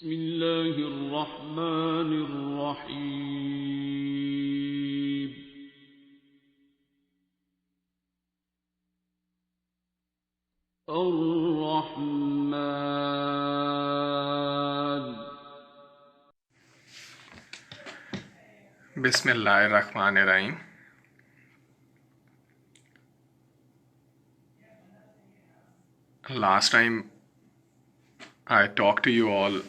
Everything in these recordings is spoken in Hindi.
बिस्मिल्लाहिर्रहमानिर्रहीम। अर्रहमान। बिस्मिल्लाहिर्रहमानिर्रहीम। Last time I talked to you all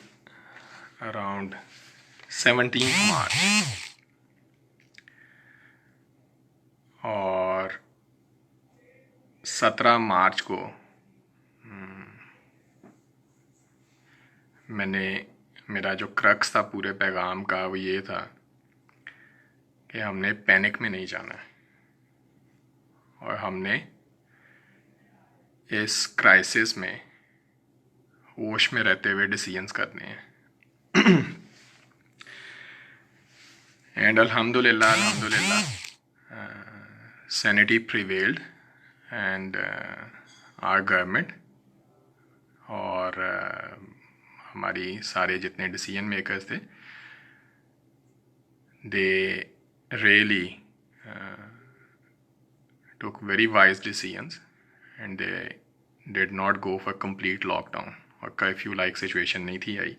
around 17th March और 17 मार्च को मैंने मेरा जो क्रक्स था पूरे पैगाम का वो ये था कि हमने पैनिक में नहीं जाना है और हमने इस क्राइसिस में होश में रहते हुए डिसीजंस करने हैं। एंड अल्हम्दुलिल्लाह sanity prevailed and our government और हमारी सारे जितने डिसीजन मेकर्स थे they really took very wise decisions and they did not go for complete lockdown और कर्फ्यू लाइक सिचुएशन नहीं थी आई।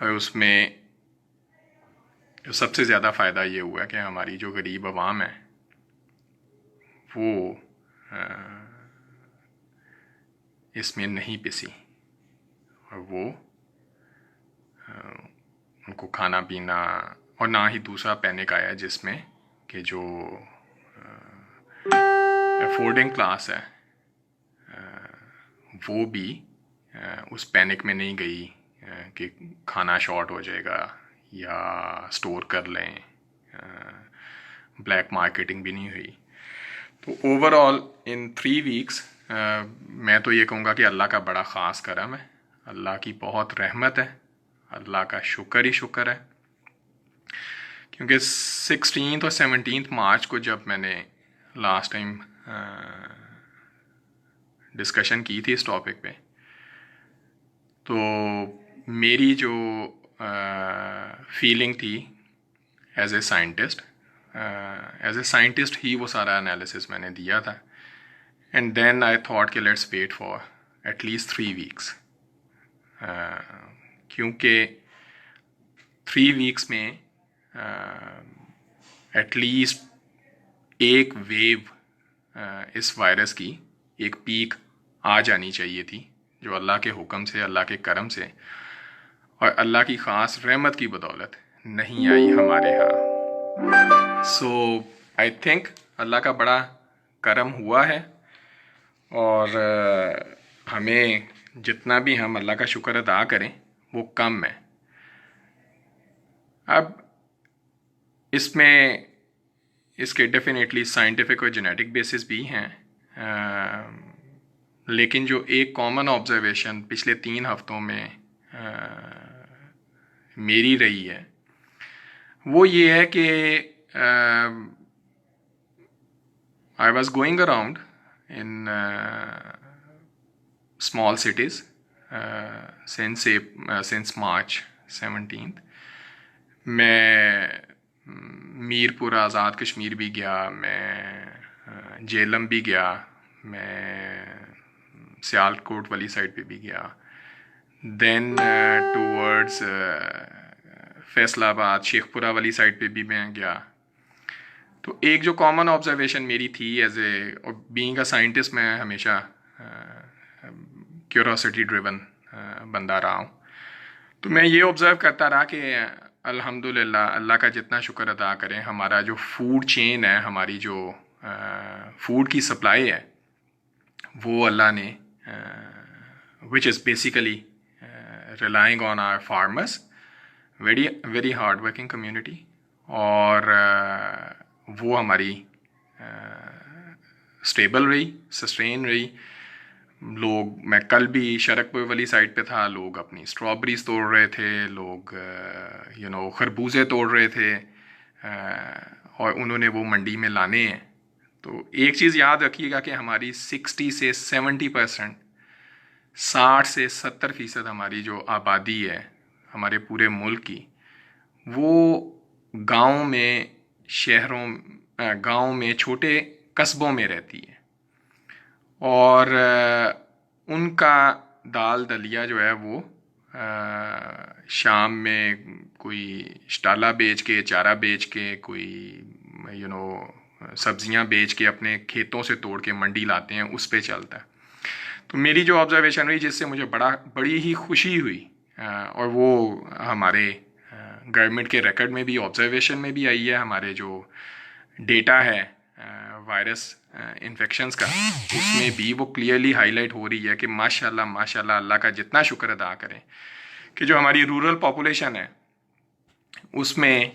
और उसमें जो सबसे ज़्यादा फ़ायदा ये हुआ कि हमारी जो गरीब आवाम है वो इसमें नहीं पिसी और वो उनको खाना पीना और ना ही दूसरा पैनिक आया जिसमें कि जो अफोर्डिंग क्लास है वो भी उस पैनिक में नहीं गई कि खाना शॉर्ट हो जाएगा या स्टोर कर लें, ब्लैक मार्केटिंग भी नहीं हुई। तो ओवरऑल इन 3 वीक्स मैं तो ये कहूँगा कि अल्लाह का बड़ा ख़ास करम है, अल्लाह की बहुत रहमत है, अल्लाह का शुक्र ही शुक्र है। क्योंकि 16 और 17 मार्च को जब मैंने लास्ट टाइम डिस्कशन की थी इस टॉपिक पे, तो मेरी जो फीलिंग थी एज ए साइंटिस्ट ही वो सारा एनालिसिस मैंने दिया था। एंड देन आई थॉट कि let's wait for at least 3 weeks, क्योंकि 3 वीक्स में एटलीस्ट एक वेव इस वायरस की एक पीक आ जानी चाहिए थी, जो अल्लाह के हुक्म से, अल्लाह के करम से और अल्लाह की ख़ास रहमत की बदौलत नहीं आई हमारे यहाँ। सो आई थिंक अल्लाह का बड़ा करम हुआ है और हमें जितना भी हम अल्लाह का शुक्र अदा करें वो कम है। अब इसमें इसके डेफिनेटली साइंटिफिक और जेनेटिक बेसिस भी हैं, लेकिन जो एक कॉमन ऑब्जर्वेशन पिछले 3 हफ्तों में मेरी रही है वो ये है कि I was going around in small cities since मार्च 17। मैं मीरपुर आज़ाद कश्मीर भी गया, मैं जेलम भी गया, मैं सियालकोट वाली साइड पे भी गया, देन टूवर्ड्स फैसलाबाद शेखपुरा वाली साइड पे भी मैं गया। तो एक जो कॉमन ऑब्जर्वेशन मेरी थी as a being a scientist, मैं हमेशा क्यूरोसिटी ड्रिवन बंदा रहा हूँ, तो मैं ये ऑब्ज़र्व करता रहा कि अल्हम्दुलिल्लाह अल्लाह का जितना शुक्र अदा करें, हमारा जो फूड चेन है, हमारी जो फूड की सप्लाई है वो अल्लाह ने which is basically relying on our farmers, very hard working community, और वो हमारी स्टेबल रही, सस्टेन रही। लोग, मैं कल भी शरकपुर वाली साइड पे था, लोग अपनी स्ट्रॉबेरीज तोड़ रहे थे, लोग खरबूजे तोड़ रहे थे और उन्होंने वो मंडी में लाने हैं। तो एक चीज़ याद रखिएगा कि हमारी 60 से 70% 60 से 70% हमारी जो आबादी है हमारे पूरे मुल्क की, वो गांव में, गांव में, छोटे कस्बों में रहती है। और उनका दाल दलिया जो है वो शाम में कोई स्टाला बेच के, चारा बेच के, कोई सब्जियां बेच के अपने खेतों से तोड़ के मंडी लाते हैं, उस पे चलता है। तो मेरी जो ऑब्जर्वेशन हुई, जिससे मुझे बड़ी ही खुशी हुई, और वो हमारे गवर्नमेंट के रिकॉर्ड में भी, ऑब्जर्वेशन में भी आई है, हमारे जो डेटा है वायरस इन्फेक्शंस का, उसमें भी वो क्लियरली हाईलाइट हो रही है कि माशाल्लाह माशाल्लाह, अल्लाह का जितना शुक्र अदा करें कि जो हमारी रूरल पॉपुलेशन है उसमें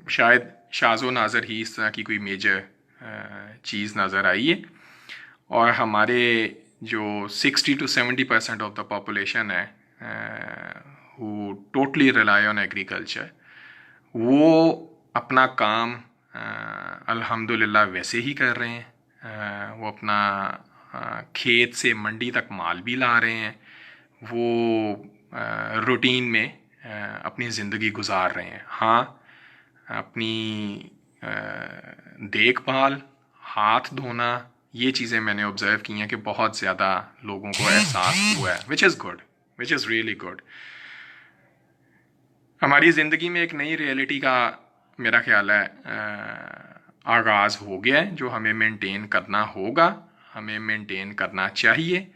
शायद शाज़ो नाज़र ही इस तरह की कोई मेजर चीज़ नज़र आई है। और हमारे जो 60 to 70% ऑफ द पॉपुलेशन है who totally rely on agriculture, वो अपना काम अल्हम्दुलिल्लाह वैसे ही कर रहे हैं। वो अपना खेत से मंडी तक माल भी ला रहे हैं, वो रूटीन में अपनी ज़िंदगी गुजार रहे हैं। हाँ, अपनी देखभाल, हाथ धोना, ये चीज़ें मैंने ऑब्ज़र्व की हैं कि बहुत ज़्यादा लोगों को एहसास हुआ है, which is good, which is really good. हमारी ज़िंदगी में एक नई रियलिटी का मेरा ख्याल है आगाज़ हो गया है, जो हमें मेंटेन करना होगा, हमें मेंटेन करना चाहिए,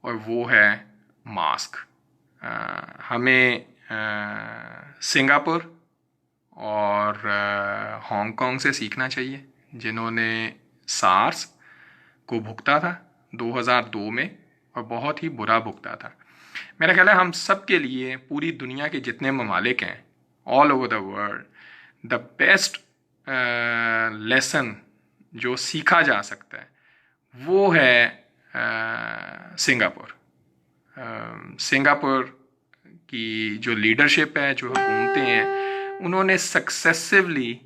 और वो है मास्क। हमें सिंगापुर और हांगकांग से सीखना चाहिए, जिन्होंने सार्स को भुगता था 2002 में, और बहुत ही बुरा भुगता था। मेरा ख्याल है हम सब के लिए, पूरी दुनिया के जितने ममालिक हैं, all over the world, the best lesson जो सीखा जा सकता है वो है सिंगापुर। सिंगापुर की जो लीडरशिप है, जो हुकूमतें हैं, उन्होंने सक्सेसिवली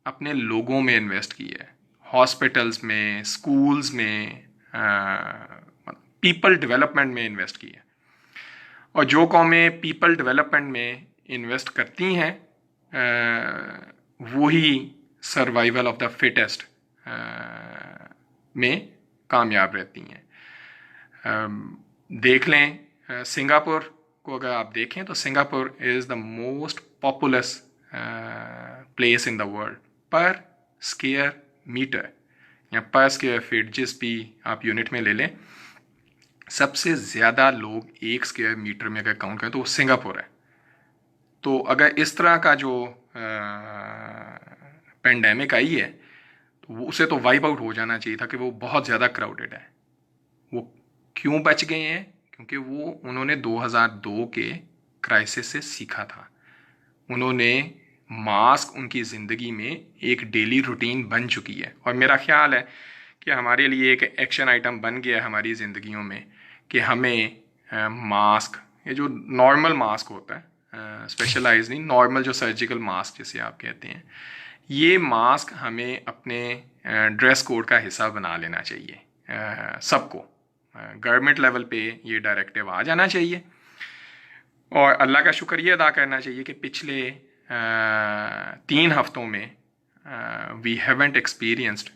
अपने लोगों में इन्वेस्ट किया है, हॉस्पिटल्स में, स्कूल्स में, पीपल डेवलपमेंट में इन्वेस्ट किया है। और जो कौमें पीपल डेवलपमेंट में इन्वेस्ट करती हैं वही सर्वाइवल ऑफ द फिटेस्ट में कामयाब रहती हैं। देख लें सिंगापुर को, अगर आप देखें तो Singapore is the most populous place in the world पर स्क्वायर मीटर या पर स्क्वायर फीट, जिस भी आप यूनिट में ले लें, सबसे ज़्यादा लोग एक स्क्वायर मीटर में अगर काउंट करें तो वो सिंगापुर है। तो अगर इस तरह का जो पेंडेमिक आई है, तो उसे तो वाइप आउट हो जाना चाहिए था कि वो बहुत ज़्यादा क्राउडेड है। वो क्यों बच गए हैं? क्योंकि उन्होंने 2002 के क्राइसिस से सीखा था। उन्होंने मास्क उनकी ज़िंदगी में एक डेली रूटीन बन चुकी है, और मेरा ख्याल है कि हमारे लिए एक एक्शन आइटम बन गया है हमारी ज़िंदगियों में कि हमें मास्क, ये जो नॉर्मल मास्क होता है, स्पेशलाइज नहीं, नॉर्मल जो सर्जिकल मास्क जिसे आप कहते हैं, ये मास्क हमें अपने ड्रेस कोड का हिस्सा बना लेना चाहिए। सबको गवर्नमेंट लेवल पे ये डायरेक्टिव आ जाना चाहिए, और अल्लाह का शुक्र ये अदा करना चाहिए कि पिछले 3 हफ्तों में वी हैवंट एक्सपीरियंस्ड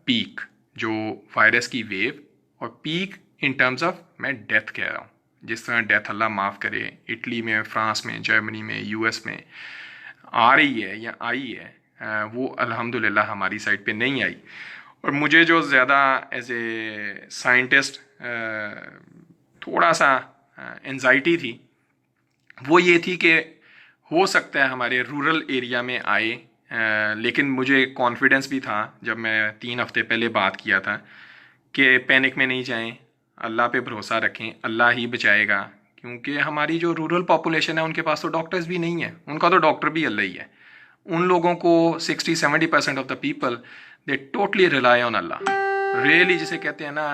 पीक, जो वायरस की वेव, और पीक इन टर्म्स ऑफ, मैं डेथ कह रहा हूँ, जिस तरह डेथ अल्लाह माफ़ करे इटली में, फ्रांस में, जर्मनी में, यूएस में आ रही है या आई है, वो अल्हम्दुलिल्लाह हमारी साइड पे नहीं आई। और मुझे जो ज़्यादा एज ए साइंटिस्ट थोड़ा सा एंजाइटी थी, वो ये थी कि हो सकता है हमारे रूरल एरिया में आए, लेकिन मुझे कॉन्फिडेंस भी था जब मैं 3 हफ्ते पहले बात किया था कि पैनिक में नहीं जाएं, अल्लाह पे भरोसा रखें, अल्लाह ही बचाएगा। क्योंकि हमारी जो रूरल पॉपुलेशन है उनके पास तो डॉक्टर्स भी नहीं है, उनका तो डॉक्टर भी अल्लाह ही है। उन लोगों को 60-70% of the people they totally rely on Allah, really जिसे कहते हैं ना,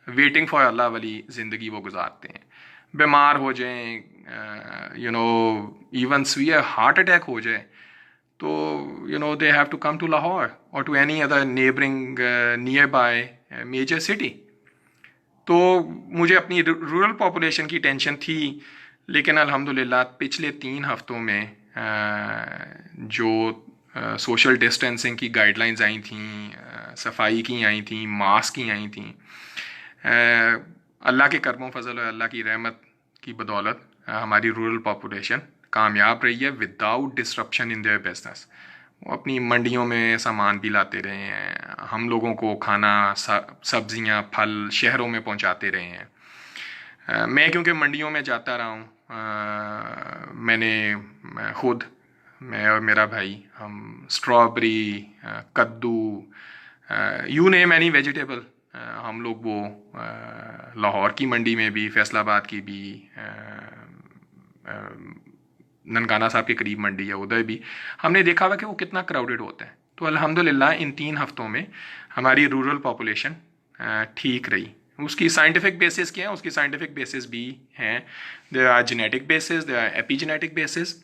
वेटिंग फॉर अल्लाह वाली ज़िंदगी वो गुजारते हैं। बीमार हो जाएं, इवन सीवियर हार्ट अटैक हो जाए तो they have to come to Lahore और to any other neighbouring nearby major city. तो मुझे अपनी रूरल पॉपुलेशन की टेंशन थी, लेकिन अल्हम्दुलिल्लाह पिछले 3 हफ्तों में जो सोशल डिस्टेंसिंग की गाइडलाइंस आई थी, सफाई की आई थी, मास्क की आई थी, अल्लाह के करमो फजल और अल्लाह की रहमत की बदौलत हमारी रूरल पॉपुलेशन कामयाब रही है without disruption in their business. वो अपनी मंडियों में सामान भी लाते रहे हैं, हम लोगों को खाना सब्जियां फल शहरों में पहुंचाते रहे हैं। मैं क्योंकि मंडियों में जाता रहा हूँ, खुद मैं और मेरा भाई हम स्ट्रॉबेरी, कद्दू, यू नेम एनी वेजिटेबल, हम लोग वो लाहौर की मंडी में भी, फैसलाबाद की भी, ननकाना साहब के करीब मंडी है उधर भी हमने देखा हुआ कि वो कितना क्राउडेड होता है। तो अल्हम्दुलिल्लाह इन 3 हफ्तों में हमारी रूरल पॉपुलेशन ठीक रही। उसकी साइंटिफिक बेसिस क्या है? उसकी साइंटिफिक बेसिस भी हैं, there are genetic basis, there are epigenetic basis,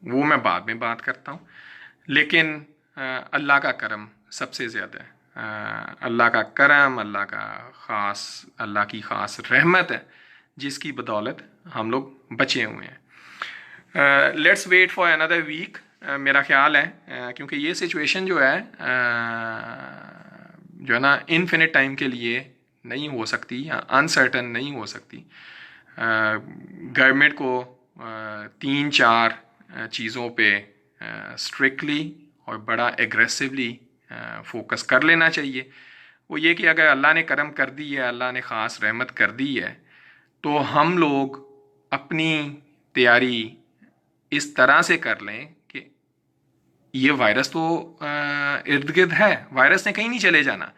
वो मैं बाद में बात करता हूँ। लेकिन अल्लाह का करम सबसे ज़्यादा है, अल्लाह का करम, अल्लाह की ख़ास रहमत है जिसकी बदौलत हम लोग बचे हुए हैं। Let's wait for another week. मेरा ख्याल है क्योंकि ये सिचुएशन जो है ना इनफिनिट टाइम के लिए नहीं हो सकती या अनसर्टन नहीं हो सकती। गवर्नमेंट को 3-4 चीज़ों पे स्ट्रिक्टली और बड़ा एग्रेसिवली फोकस कर लेना चाहिए। वो ये कि अगर अल्लाह ने करम कर दी है, अल्लाह ने ख़ास रहमत कर दी है, तो हम लोग अपनी तैयारी इस तरह से कर लें कि ये वायरस तो इर्द गिर्द है, वायरस ने कहीं नहीं चले जाना।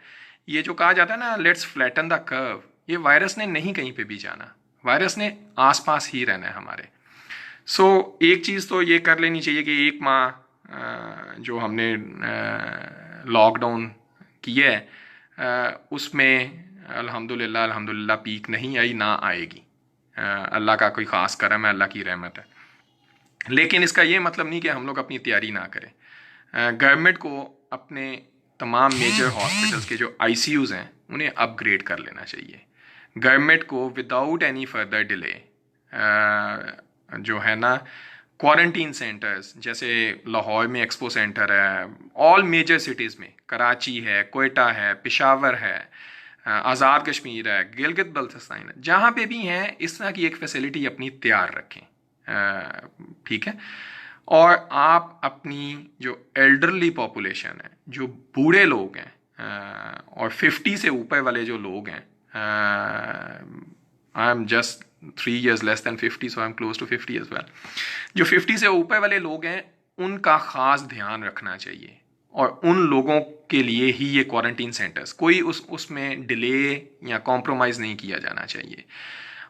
ये जो कहा जाता है ना, लेट्स फ्लैटन द कर्व, ये वायरस ने नहीं कहीं पे भी जाना, वायरस ने आसपास ही रहना है हमारे। एक चीज़ तो ये कर लेनी चाहिए कि 1 माह जो हमने लॉकडाउन किया है उसमें अल्हम्दुलिल्लाह पीक नहीं आई, ना आएगी। अल्लाह का कोई ख़ास करम है, अल्लाह की रहमत है। लेकिन इसका ये मतलब नहीं कि हम लोग अपनी तैयारी ना करें। गवर्नमेंट को अपने तमाम मेजर हॉस्पिटल्स के जो आईसीयूज़ हैं उन्हें अपग्रेड कर लेना चाहिए। गवर्नमेंट को विदाउट एनी फर्दर डिले जो है ना क्वारंटीन सेंटर्स, जैसे लाहौर में एक्सपो सेंटर है, ऑल मेजर सिटीज़ में, कराची है, कोयटा है, पेशावर है, आज़ाद कश्मीर है, गिलगित बल्तिस्तान है, जहाँ पे भी हैं इस तरह की एक फैसिलिटी अपनी तैयार रखें। ठीक है। और आप अपनी जो एल्डरली पॉपुलेशन है, जो बूढ़े लोग हैं और 50 से ऊपर वाले जो लोग हैं, I am just 3 years less than 50, so I'm close to 50 as well, जो 50 से ऊपर वाले लोग हैं उनका ख़ास ध्यान रखना चाहिए। और उन लोगों के लिए ही ये क्वारंटीन सेंटर्स, कोई उसमें डिले या कॉम्प्रोमाइज़ नहीं किया जाना चाहिए।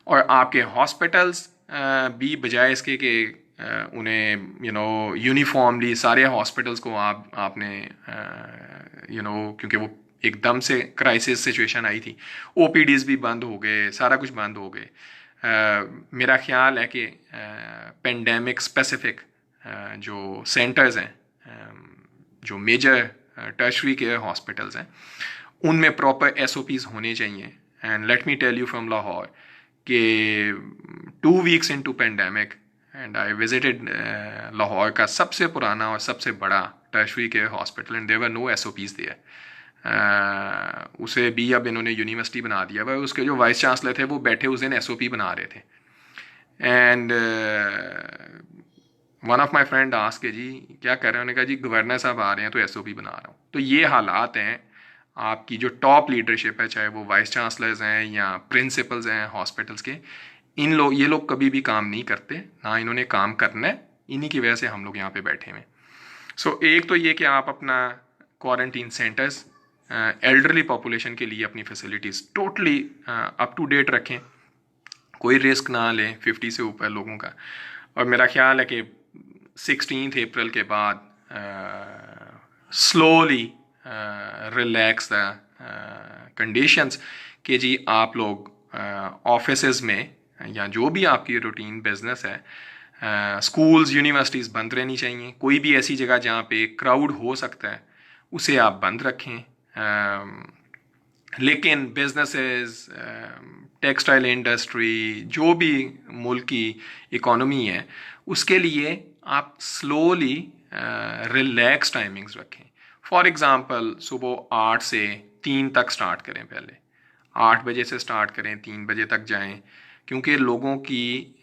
और आपके हॉस्पिटल्स भी बजाय इसके कि उन्हें यूनिफॉर्मली सारे हॉस्पिटल्स को आपने क्योंकि वो एकदम से क्राइसिस सिचुएशन आई थी, ओपीडीज़ भी बंद हो गए, सारा कुछ बंद हो गए। मेरा ख्याल है कि पेंडेमिक स्पेसिफिक जो सेंटर्स हैं, जो मेजर टर्शरी केयर हॉस्पिटल्स हैं, उनमें प्रॉपर SOPs होने चाहिए। And let me tell you from Lahore कि 2 weeks into pandemic and I visited Lahore का सबसे पुराना और सबसे बड़ा tertiary care hospital, and there were no SOPs there. उसे भी अब इन्होंने यूनिवर्सिटी बना दिया हुआ। उसके जो वाइस चांसलर थे वो बैठे उस दिन SOP बना रहे थे। And one of my friend ask के जी क्या कर रहे हैं, उन्होंने कहा जी गवर्नर साहब आ रहे हैं तो SOP बना रहा हूँ। तो ये हालात हैं, आपकी जो टॉप लीडरशिप है, चाहे वो वाइस चांसलर्स हैं या प्रिंसिपल्स हैं हॉस्पिटल्स के, ये लोग कभी भी काम नहीं करते, ना इन्होंने काम करना है, इन्हीं की वजह से हम लोग यहाँ पे बैठे हुए। एक तो ये कि आप अपना क्वारंटीन सेंटर्स एल्डरली पॉपुलेशन के लिए अपनी facilities totally up to date रखें, कोई रिस्क ना लें 50 से ऊपर लोगों का। और मेरा ख्याल है कि 16 अप्रैल के बाद स्लोली रिलैक्स द कंडीशंस कि जी आप लोग ऑफिसेज में या जो भी आपकी रूटीन बिजनेस है, स्कूल्स यूनिवर्सिटीज़ बंद रहनी चाहिए। कोई भी ऐसी जगह जहाँ पे क्राउड हो सकता है उसे आप बंद रखें। लेकिन बिजनेसेस, टेक्सटाइल इंडस्ट्री, जो भी मुल्क की इकोनॉमी है, उसके लिए आप स्लोली रिलैक्स टाइमिंग्स रखें। फॉर एग्ज़ाम्पल सुबह 8 से 3 तक स्टार्ट करें, पहले 8 बजे से स्टार्ट करें, 3 बजे तक जाएं, क्योंकि लोगों की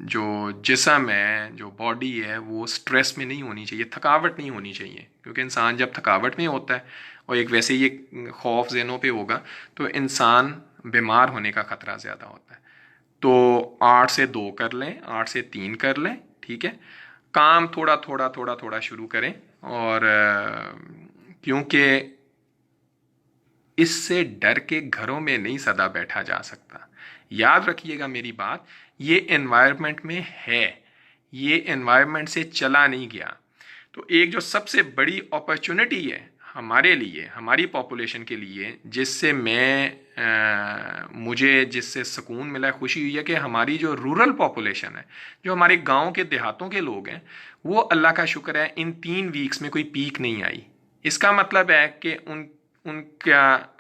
जो जिस्म है, जो बॉडी है, वो स्ट्रेस में नहीं होनी चाहिए, थकावट नहीं होनी चाहिए, क्योंकि इंसान जब थकावट में होता है और एक वैसे ही एक खौफ ज़हनों पे होगा तो इंसान बीमार होने का ख़तरा ज़्यादा होता है। तो 8 से 2 कर लें, 8 से 3 कर लें, ठीक है। काम थोड़ा थोड़ा थोड़ा थोड़ा शुरू करें, और क्योंकि इससे डर के घरों में नहीं सदा बैठा जा सकता। याद रखिएगा मेरी बात, ये एनवायरनमेंट में है, ये एनवायरनमेंट से चला नहीं गया। तो एक जो सबसे बड़ी अपॉर्चुनिटी है हमारे लिए, हमारी पॉपुलेशन के लिए, जिससे मुझे जिससे सुकून मिला है, खुशी हुई है, कि हमारी जो रूरल पॉपुलेशन है, जो हमारे गांव के देहातों के लोग हैं, वो अल्लाह का शुक्र है इन 3 वीक्स में कोई पीक नहीं आई। इसका मतलब है कि उनका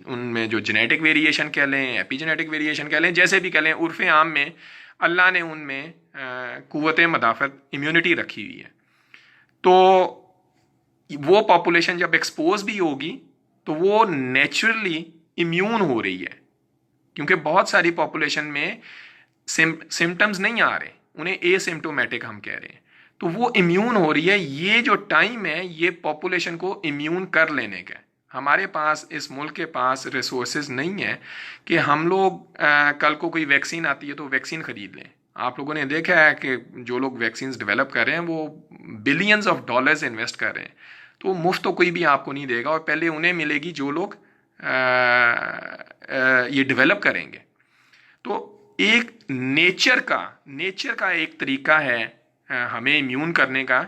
उनमें जो जेनेटिक वेरिएशन कह लें, एपीजेनेटिक वेरिएशन कह लें, जैसे भी कह लें, उर्फ़ आम में अल्लाह ने उनमें क़ुव्वत मदाफ़त, इम्यूनिटी रखी हुई है। तो वो पॉपुलेशन जब एक्सपोज भी होगी तो वो नेचुरली इम्यून हो रही है, क्योंकि बहुत सारी पॉपुलेशन में सिम्टम्स नहीं आ रहे, उन्हें एसिम्टोमेटिक हम कह रहे हैं, तो वो इम्यून हो रही है। ये जो टाइम है, ये पॉपुलेशन को इम्यून कर लेने का है। हमारे पास, इस मुल्क के पास रिसोर्सेज नहीं है कि हम लोग कल को कोई वैक्सीन आती है तो वैक्सीन खरीद लें। आप लोगों ने देखा है कि जो लोग वैक्सीन डेवलप कर रहे हैं वो बिलियंस ऑफ डॉलर्स इन्वेस्ट कर रहे हैं, तो मुफ्त तो कोई भी आपको नहीं देगा, और पहले उन्हें मिलेगी जो लोग ये डेवलप करेंगे। तो एक नेचर का एक तरीका है हमें इम्यून करने का।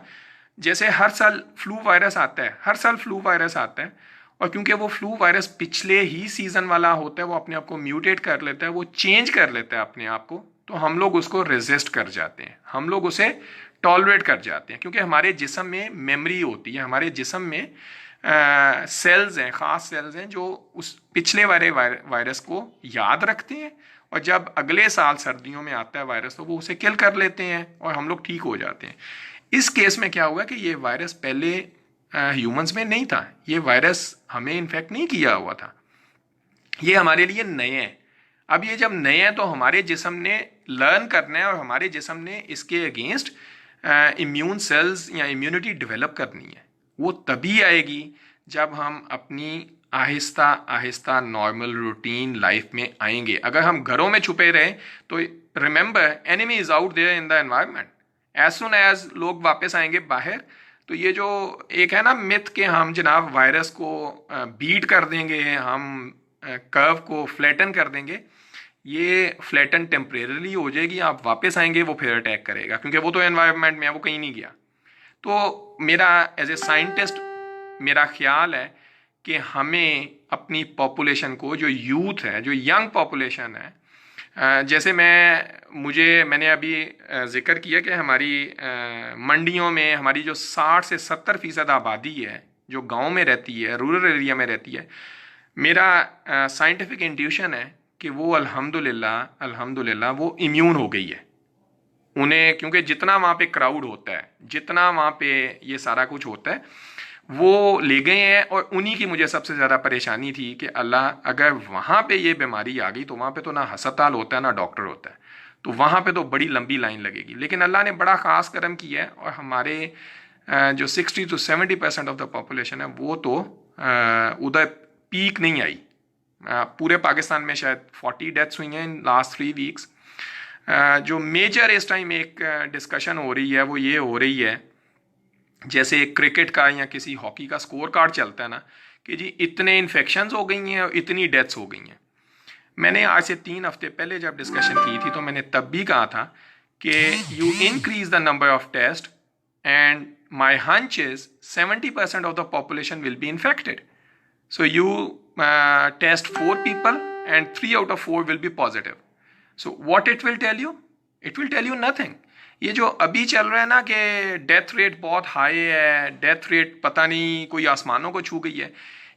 जैसे हर साल फ्लू वायरस आता है, हर साल फ्लू वायरस आता है, और क्योंकि वो फ्लू वायरस पिछले ही सीजन वाला होता है, वो अपने आप को म्यूटेट कर लेता है, वो चेंज कर लेता है अपने आप को, तो हम लोग उसको रेजिस्ट कर जाते हैं, हम लोग उसे टॉलरेट कर जाते हैं, क्योंकि हमारे जिस्म में मेमोरी होती है, हमारे जिस्म में सेल्स हैं, ख़ास सेल्स हैं, जो उस पिछले वाले वायरस को याद रखते हैं, और जब अगले साल सर्दियों में आता है वायरस तो वो उसे किल कर लेते हैं और हम लोग ठीक हो जाते हैं। इस केस में क्या हुआ कि ये वायरस पहले ह्यूमंस में नहीं था, ये वायरस हमें इन्फेक्ट नहीं किया हुआ था, ये हमारे लिए नए हैं। अब ये जब नए हैं तो हमारे जिस्म ने लर्न करना है, और हमारे जिस्म ने इसके अगेंस्ट इम्यून सेल्स या इम्यूनिटी डेवलप करनी है। वो तभी आएगी जब हम अपनी Aahista Aahista normal routine life में आएंगे। अगर हम घरों में छुपे रहे तो remember, enemy is out there in the environment. As soon as लोग वापस आएंगे बाहर, तो ये जो एक है ना मिथ के हम जनाब वायरस को बीट कर देंगे, हम कर्व को फ्लैटन कर देंगे, ये फ्लैटन टेम्परेरली हो जाएगी, आप वापस आएंगे वो फिर अटैक करेगा, क्योंकि वो तो एनवायरनमेंट में है, वो कहीं नहीं गया। तो मेरा एज ए साइंटिस्ट मेरा ख्याल है कि हमें अपनी पॉपुलेशन को, जो यूथ है, जो यंग पॉपुलेशन है, जैसे मैंने अभी जिक्र किया कि हमारी मंडियों में हमारी जो 60 से 70% आबादी है जो गांव में रहती है, रूरल एरिया में रहती है, मेरा साइंटिफिक इंट्यूशन है कि वो अल्हम्दुलिल्लाह वो इम्यून हो गई है। उन्हें, क्योंकि जितना वहाँ पे क्राउड होता है, जितना वहाँ पे ये सारा कुछ होता है, वो ले गए हैं। और उन्हीं की मुझे सबसे ज़्यादा परेशानी थी कि अल्लाह, अगर वहाँ पे ये बीमारी आ गई तो वहाँ पे तो ना अस्पताल होता है ना डॉक्टर होता है, तो वहाँ पे तो बड़ी लंबी लाइन लगेगी। लेकिन अल्लाह ने बड़ा ख़ास करम किया है, और हमारे जो 60 to 70% ऑफ द पॉपुलेशन है वो तो उधर पीक नहीं आई। पूरे पाकिस्तान में शायद 40 डेथ्स हुई हैं इन लास्ट 3 वीक्स। जो मेजर इस टाइम एक डिस्कशन हो रही है वो ये हो रही है, जैसे क्रिकेट का या किसी हॉकी का स्कोर कार्ड चलता है ना, कि जी इतने इन्फेक्शंस हो गई हैं और इतनी डेथ्स हो गई हैं। मैंने आज से 3 हफ्ते पहले जब डिस्कशन की थी तो मैंने तब भी कहा था कि you increase the number of test and my hunch is 70% of the population will be infected. So you test 4 people and 3 out of 4 will be positive. So what it will tell you? It will tell you nothing. ये जो अभी चल रहा है ना कि डेथ रेट बहुत हाई है, डेथ रेट पता नहीं कोई आसमानों को छू गई है,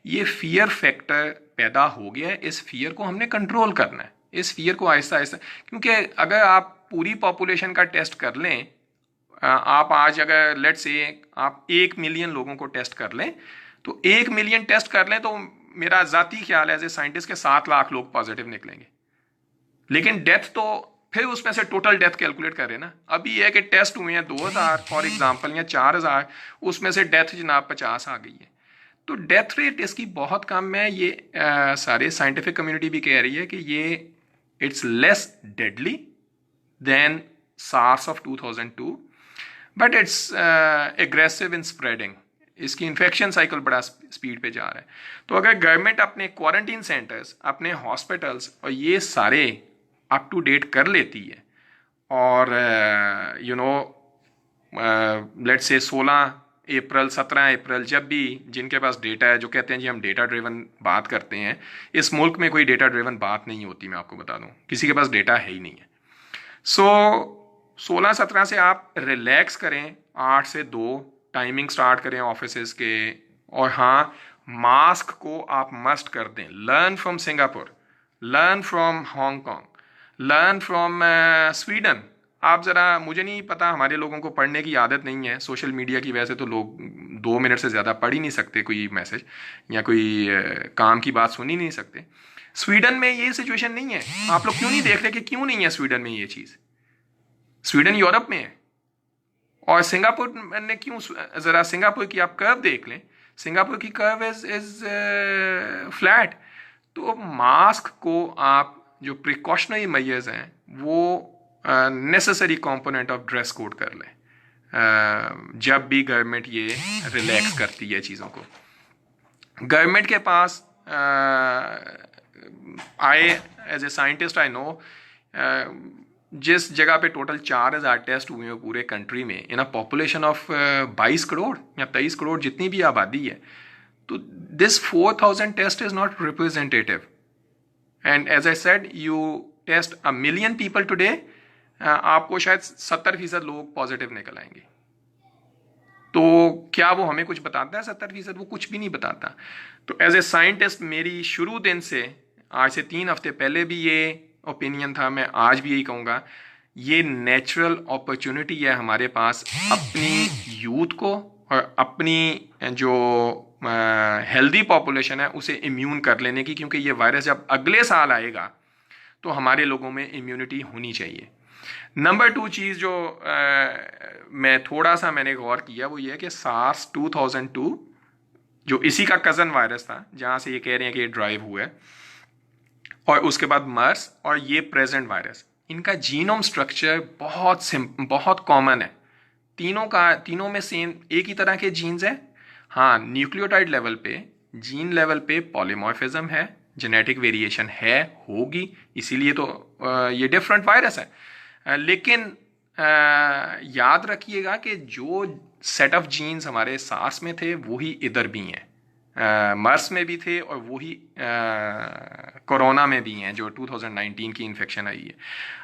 ये फियर फैक्टर पैदा हो गया है। इस फियर को हमने कंट्रोल करना है, इस फियर को आहिस्ता आहिस्ता, क्योंकि अगर आप पूरी पॉपुलेशन का टेस्ट कर लें, आप आज अगर लेट से आप 1 मिलियन लोगों को टेस्ट कर लें, तो 1 मिलियन टेस्ट कर लें तो मेरा जाती ख्याल है एज ए साइंटिस्ट के 7 लाख लोग पॉजिटिव निकलेंगे। लेकिन डेथ तो फिर उसमें से टोटल डेथ कैलकुलेट करें ना। अभी यह है कि टेस्ट हुए हैं 2000 फॉर एग्जांपल या 4000, उसमें से डेथ जनाब 50 आ गई है। तो डेथ रेट इसकी बहुत कम है। ये सारे साइंटिफिक कम्युनिटी भी कह रही है कि ये it's less deadly than SARS of 2002, but it's aggressive in spreading. इसकी इन्फेक्शन साइकिल बड़ा स्पीड पे जा रहा है। तो अगर गवर्नमेंट अपने क्वारंटीन सेंटर्स, अपने हॉस्पिटल्स और ये सारे अप टू डेट कर लेती है, और यू नो लेट्स से 16 अप्रैल 17 अप्रैल, जब भी जिनके पास डेटा है, जो कहते हैं जी हम डेटा ड्रिवन बात करते हैं, इस मुल्क में कोई डेटा ड्रिवन बात नहीं होती, मैं आपको बता दूं, किसी के पास डेटा है ही नहीं है। सो 16-17 से आप रिलैक्स करें, 8 से 2 टाइमिंग स्टार्ट करें ऑफिस के, और हाँ, मास्क को आप मस्ट कर दें। Learn from Singapore, learn from Hong Kong, learn from Sweden. आप ज़रा, मुझे नहीं पता, हमारे लोगों को पढ़ने की आदत नहीं है, सोशल मीडिया की वजह से तो लोग 2 मिनट से ज़्यादा पढ़ ही नहीं सकते कोई मैसेज, या कोई काम की बात सुन ही नहीं सकते। स्वीडन में ये सिचुएशन नहीं है। आप लोग क्यों नहीं देख रहे कि क्यों नहीं है स्वीडन में ये चीज़? स्वीडन यूरोप में है। और सिंगापुर ने क्यों, ज़रा सिंगापुर की आप कर्व देख लें, सिंगापुर की कर्व इज फ्लैट। तो मास्क को आप, जो प्रिकॉशनरी मेजर्स हैं, वो necessary component of dress code कर लें जब भी गवर्नमेंट ये रिलैक्स करती है चीज़ों को। गवर्नमेंट के पास I as a scientist I know, जिस जगह पे टोटल 4000 टेस्ट हुए हैं पूरे कंट्री में, in a population of 22 crore या 23 करोड़ जितनी भी आबादी है, तो this 4000 test is not representative. And as I said, you test 1 million people today, आपको शायद 70% लोग पॉजिटिव निकल आएंगे। तो क्या वो हमें कुछ बताता है? 70%? वो कुछ भी नहीं बताता। तो एज ए साइंटिस्ट मेरी शुरू दिन से, आज से 3 हफ्ते पहले भी ये ओपिनियन था, मैं आज भी यही कहूँगा, ये नेचुरल अपॉर्चुनिटी है हमारे पास अपनी यूथ को और अपनी जो हेल्दी पॉपुलेशन है उसे इम्यून कर लेने की, क्योंकि ये वायरस जब अगले साल आएगा तो हमारे लोगों में इम्यूनिटी होनी चाहिए। नंबर 2 चीज़ जो मैं थोड़ा सा मैंने गौर किया, वो ये है कि सार्स 2002 जो इसी का कज़न वायरस था, जहाँ से ये कह रहे हैं कि ये ड्राइव हुआ है, और उसके बाद मर्स और ये प्रेजेंट वायरस, इनका जीनोम स्ट्रक्चर बहुत कॉमन है। तीनों में सेम एक ही तरह के जीन्स हैं। हाँ, न्यूक्लियोटाइड लेवल पे, जीन लेवल पे पॉलीमॉर्फिज्म है, जेनेटिक वेरिएशन है, होगी, इसीलिए तो ये डिफरेंट वायरस है। लेकिन याद रखिएगा कि जो सेट ऑफ जीन्स हमारे सार्स में थे वही इधर भी हैं, मर्स में भी थे, और वही कोरोना में भी हैं, जो 2019 की इन्फेक्शन आई है।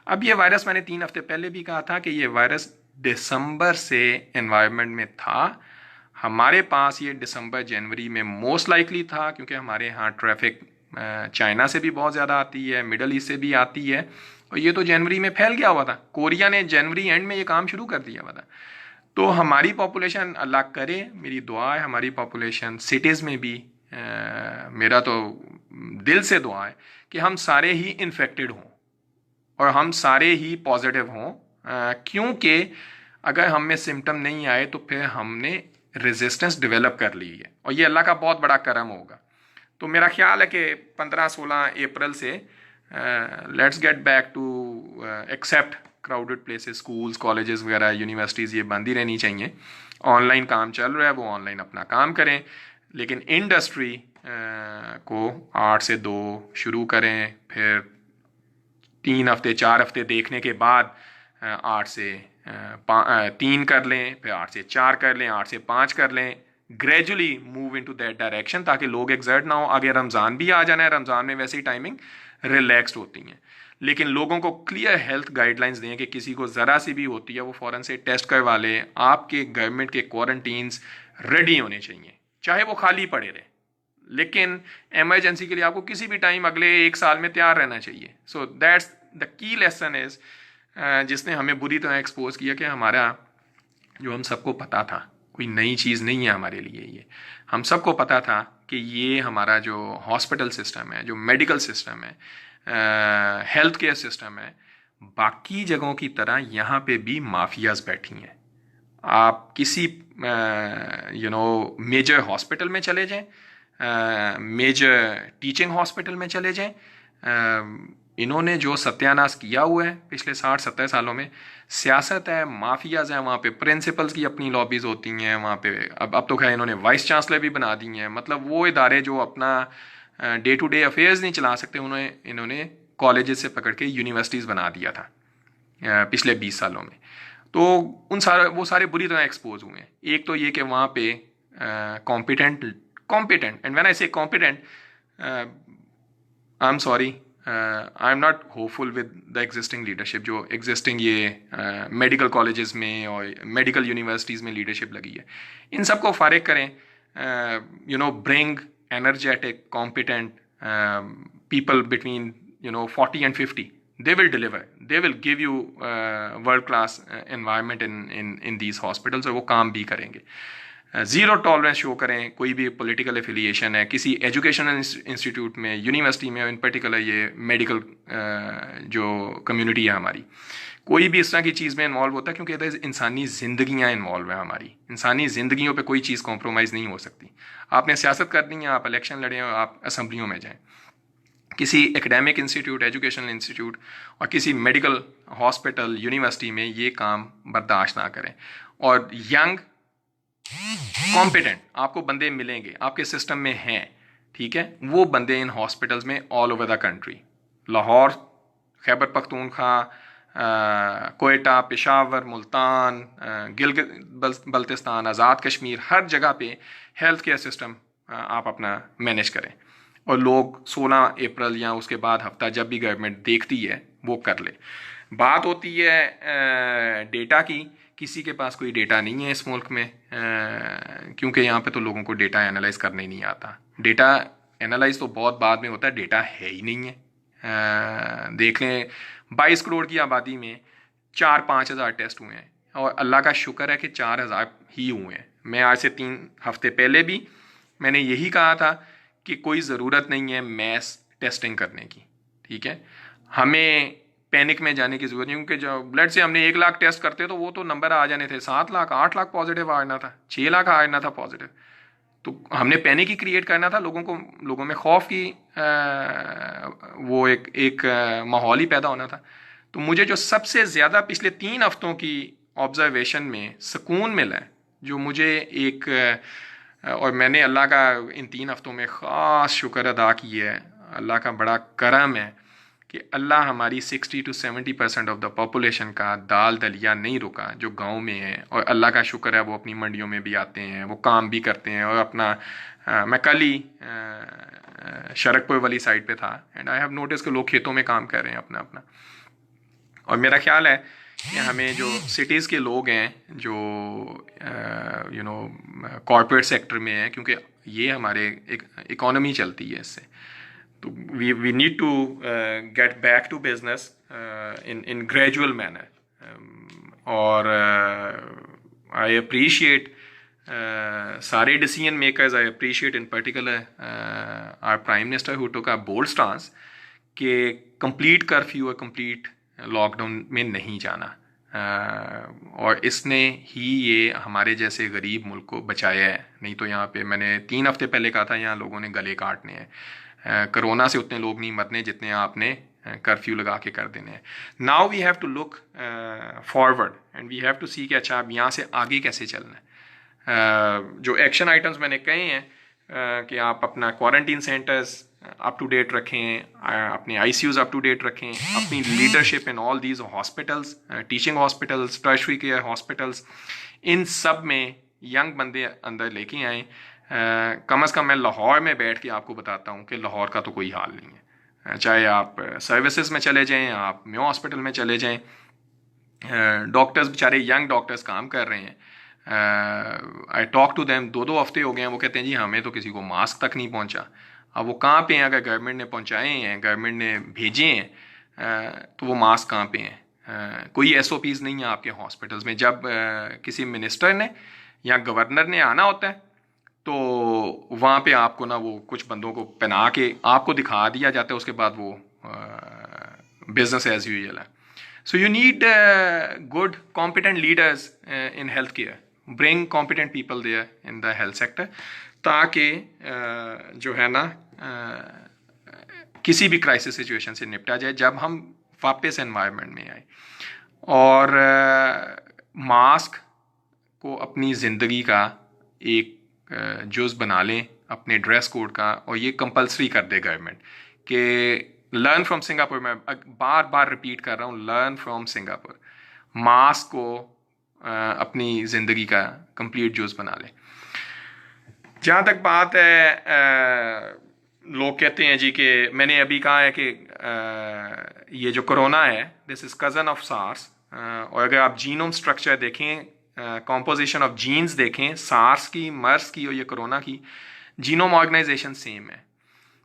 अब ये वायरस, मैंने 3 हफ्ते पहले भी कहा था कि ये वायरस दिसंबर से एनवायरनमेंट में था। हमारे पास ये दिसंबर जनवरी में मोस्ट लाइकली था, क्योंकि हमारे यहाँ ट्रैफिक चाइना से भी बहुत ज़्यादा आती है, मिडल ईस्ट से भी आती है, और ये तो जनवरी में फैल गया हुआ था। कोरिया ने जनवरी एंड में ये काम शुरू कर दिया हुआ था। तो हमारी पॉपुलेशन, अल्लाह करे, मेरी दुआ है हमारी पॉपुलेशन सिटीज़ में भी, मेरा तो दिल से दुआ है कि हम सारे ही इन्फेक्टेड हों और हम सारे ही पॉजिटिव हों, क्योंकि अगर हम में सिम्टम नहीं आए तो फिर हमने रेजिस्टेंस डेवलप कर ली है, और ये अल्लाह का बहुत बड़ा करम होगा। तो मेरा ख्याल है कि 15-16 अप्रैल से let's get back to except crowded places, schools, colleges वगैरह, यूनिवर्सिटीज़, ये बंद ही रहनी चाहिए। ऑनलाइन काम चल रहा है, वो ऑनलाइन अपना काम करें, लेकिन इंडस्ट्री को 8 से 2 शुरू करें, फिर 3 हफ्ते 4 हफ्ते देखने के बाद 8 से 3 कर लें, फिर 8 से 4 कर लें, 8 से 5 कर लें, gradually move into that direction, ताकि लोग एग्जर्ट ना हो। आगे रमज़ान भी आ जाना है, रमज़ान में वैसे ही टाइमिंग रिलैक्स्ड होती हैं। लेकिन लोगों को क्लियर हेल्थ गाइडलाइंस दें कि किसी को ज़रा सी भी होती है वो फ़ौरन से टेस्ट करवा ले। आपके गवर्नमेंट के क्वारंटीन्स रेडी होने चाहिए, चाहे वो खाली पड़े रहे, लेकिन इमरजेंसी के लिए आपको किसी भी टाइम अगले 1 साल में तैयार रहना चाहिए। So that's the key lesson is, जिसने हमें बुरी तरह एक्सपोज किया कि हमारा जो हम सबको पता था, कोई नई चीज़ नहीं है हमारे लिए ये, हम सबको पता था कि ये हमारा जो हॉस्पिटल सिस्टम है, जो मेडिकल सिस्टम है, हेल्थ केयर सिस्टम है, बाकी जगहों की तरह यहाँ पे भी माफियाज बैठी हैं। आप किसी मेजर हॉस्पिटल में चले जाएं, मेजर टीचिंग हॉस्पिटल में चले जाएं, इन्होंने जो सत्यानाश किया हुआ है पिछले 60-70 सालों में, सियासत है, माफियाज हैं वहाँ पे, प्रिंसिपल्स की अपनी लॉबीज होती हैं वहाँ पे। अब तो खैर इन्होंने वाइस चांसलर भी बना दी हैं। मतलब वो इदारे जो अपना डे टू डे अफेयर्स नहीं चला सकते, इन्होंने कॉलेजेस से पकड़ के यूनिवर्सिटीज़ बना दिया था पिछले 20 सालों में। तो वो सारे बुरी तरह एक्सपोज हुए हैं। एक तो ये कि वहाँ पे कॉम्पिटेंट एंड व्हेन आई से competent, I am sorry, I am not hopeful with the existing leadership, जो एग्जिस्टिंग ये मेडिकल कॉलेजेस में और मेडिकल यूनिवर्सिटीज़ में लीडरशिप लगी है, इन सबको फारिग करें। Bring energetic competent people between 40 and 50, they will deliver, they will give you world class environment in these hospitals, और वो काम भी करेंगे। ज़ीरो टॉलरेंस शो करें कोई भी पॉलिटिकल एफिलिएशन है किसी एजुकेशनल इंस्टीट्यूट में, यूनिवर्सिटी में, इन पर्टिकुलर ये मेडिकल जो कम्युनिटी है हमारी, कोई भी इस तरह की चीज़ में इन्वॉल्व होता है, क्योंकि इधर इंसानी ज़िंदगियाँ इन्वॉल्व हैं हमारी। इंसानी ज़िंदगियों पे कोई चीज़ कॉम्प्रोमाइज़ नहीं हो सकती। आपने सियासत करनी है, आप इलेक्शन लड़ें और आप असम्बलियों में जाएँ, किसी एकेडमिक इंस्टीट्यूट, एजुकेशनल इंस्टीट्यूट और किसी मेडिकल हॉस्पिटल, यूनिवर्सिटी में ये काम बर्दाश्त ना करें। और यंग कॉम्पिटेंट आपको बंदे मिलेंगे, आपके सिस्टम में हैं, ठीक है, वो बंदे इन हॉस्पिटल्स में all over the country, Lahore, Khyber Pakhtunkhwa, Quetta, Peshawar, Multan, Gilgit Baltistan, Azad Kashmir, हर जगह पे हेल्थ केयर सिस्टम आप अपना मैनेज करें। और लोग 16 अप्रैल या उसके बाद हफ्ता जब भी गवर्नमेंट देखती है वो कर ले। बात होती है डेटा की, किसी के पास कोई डेटा नहीं है इस मुल्क में, क्योंकि यहाँ पे तो लोगों को डेटा एनालाइज करना ही नहीं आता। डेटा एनालाइज तो बहुत बाद में होता है, डेटा है ही नहीं है। देख लें 22 करोड़ की आबादी में 4-5 हज़ार टेस्ट हुए हैं, और अल्लाह का शुक्र है कि 4,000 ही हुए हैं। मैं आज से 3 हफ्ते पहले भी मैंने यही कहा था कि कोई ज़रूरत नहीं है मैस टेस्टिंग करने की, ठीक है, हमें पैनिक में जाने की ज़रूरत नहीं, क्योंकि जो ब्लड से हमने 1 लाख टेस्ट करते तो वो तो नंबर आ जाने थे, 7 लाख 8 लाख पॉजिटिव आ जाना था, 6 लाख आ जाना था पॉजिटिव। तो हमने पैनिक ही क्रिएट करना था, लोगों में खौफ की वो एक माहौल ही पैदा होना था। तो मुझे जो सबसे ज़्यादा पिछले 3 हफ्तों की ऑब्जर्वेशन में सुकून मिला है, जो मुझे एक और मैंने अल्लाह का इन 3 हफ्तों में ख़ास शुक्र अदा किया है, अल्लाह का बड़ा करम है कि अल्लाह हमारी 60 to 70% ऑफ द पॉपुलेशन का दाल दलिया नहीं रुका जो गांव में है। और अल्लाह का शुक्र है वो अपनी मंडियों में भी आते हैं, वो काम भी करते हैं। और अपना मैं कल ही शरकपुर वाली साइड पे था, एंड आई हैव नोटिस कि लोग खेतों में काम कर रहे हैं अपना अपना। और मेरा ख्याल है कि हमें जो सिटीज़ के लोग हैं जो कॉरपोरेट सेक्टर में हैं, क्योंकि ये हमारे इकोनॉमी चलती है इससे, तो we need to get back to business in gradual manner. और आई अप्रिशिएट सारे decision makers, I appreciate in particular our prime minister who took a bold stance कि कंप्लीट कर्फ्यू और कंप्लीट लॉकडाउन में नहीं जाना, और इसने ही ये हमारे जैसे गरीब मुल्क को बचाया है। नहीं तो यहाँ पे मैंने 3 हफ्ते पहले कहा था यहाँ लोगों ने गले काटने हैं। कोरोना से उतने लोग नहीं मरने जितने आपने कर्फ्यू लगा के कर देने हैं। Now we have to look forward and we have to see कि अच्छा अब यहाँ से आगे कैसे चलना है। जो एक्शन आइटम्स मैंने कहे हैं कि आप अपना quarantine centres up to date रखें, अपने ICUs अप टू डेट रखें, अपनी leadership in all these hospitals, teaching hospitals, tertiary care hospitals, इन सब में यंग बंदे अंदर लेके आएँ। कम अज़ कम मैं लाहौर में बैठ के आपको बताता हूँ कि लाहौर का तो कोई हाल नहीं है। चाहे आप सर्विसेज में चले जाएं, आप मेयो हॉस्पिटल में चले जाएं, डॉक्टर्स बेचारे यंग डॉक्टर्स काम कर रहे हैं। आई टॉक टू देम, 2 हफ्ते हो गए हैं, वो कहते हैं जी हमें तो किसी को मास्क तक नहीं पहुंचा। अब वो कहाँ पे हैं? अगर गवर्नमेंट ने पहुंचाए हैं, गवर्नमेंट ने भेजे हैं, तो वो मास्क कहाँ पे हैं? कोई एसओपीज़ नहीं है आपके हॉस्पिटल्स में। जब किसी मिनिस्टर ने या गवर्नर ने आना होता है तो वहाँ पे आपको ना वो कुछ बंदों को पहना के आपको दिखा दिया जाता है, उसके बाद वो बिजनेस एज यूजुअल है। So you need good, competent leaders in healthcare. Bring competent people there in the health sector, ताकि जो है ना किसी भी क्राइसिस सिचुएशन से निपटा जाए जब हम वापस एनवायरनमेंट में आए। और मास्क को अपनी ज़िंदगी का एक जुज़ बना लें, अपने ड्रेस कोड का, और ये कंपलसरी कर दे गवर्नमेंट कि लर्न फ्रॉम सिंगापुर। मैं बार बार रिपीट कर रहा हूँ, लर्न फ्रॉम सिंगापुर। मास्क को अपनी ज़िंदगी का कंप्लीट जूस बना ले। जहाँ तक बात है, लोग कहते हैं जी कि मैंने अभी कहा है कि ये जो कोरोना है this is cousin of SARS. और अगर आप जीनोम स्ट्रक्चर देखें, कॉम्पोजिशन ऑफ जीन्स देखें, सार्स की, मर्स की और ये कोरोना की, जीनोम ऑर्गेनाइजेशन सेम है।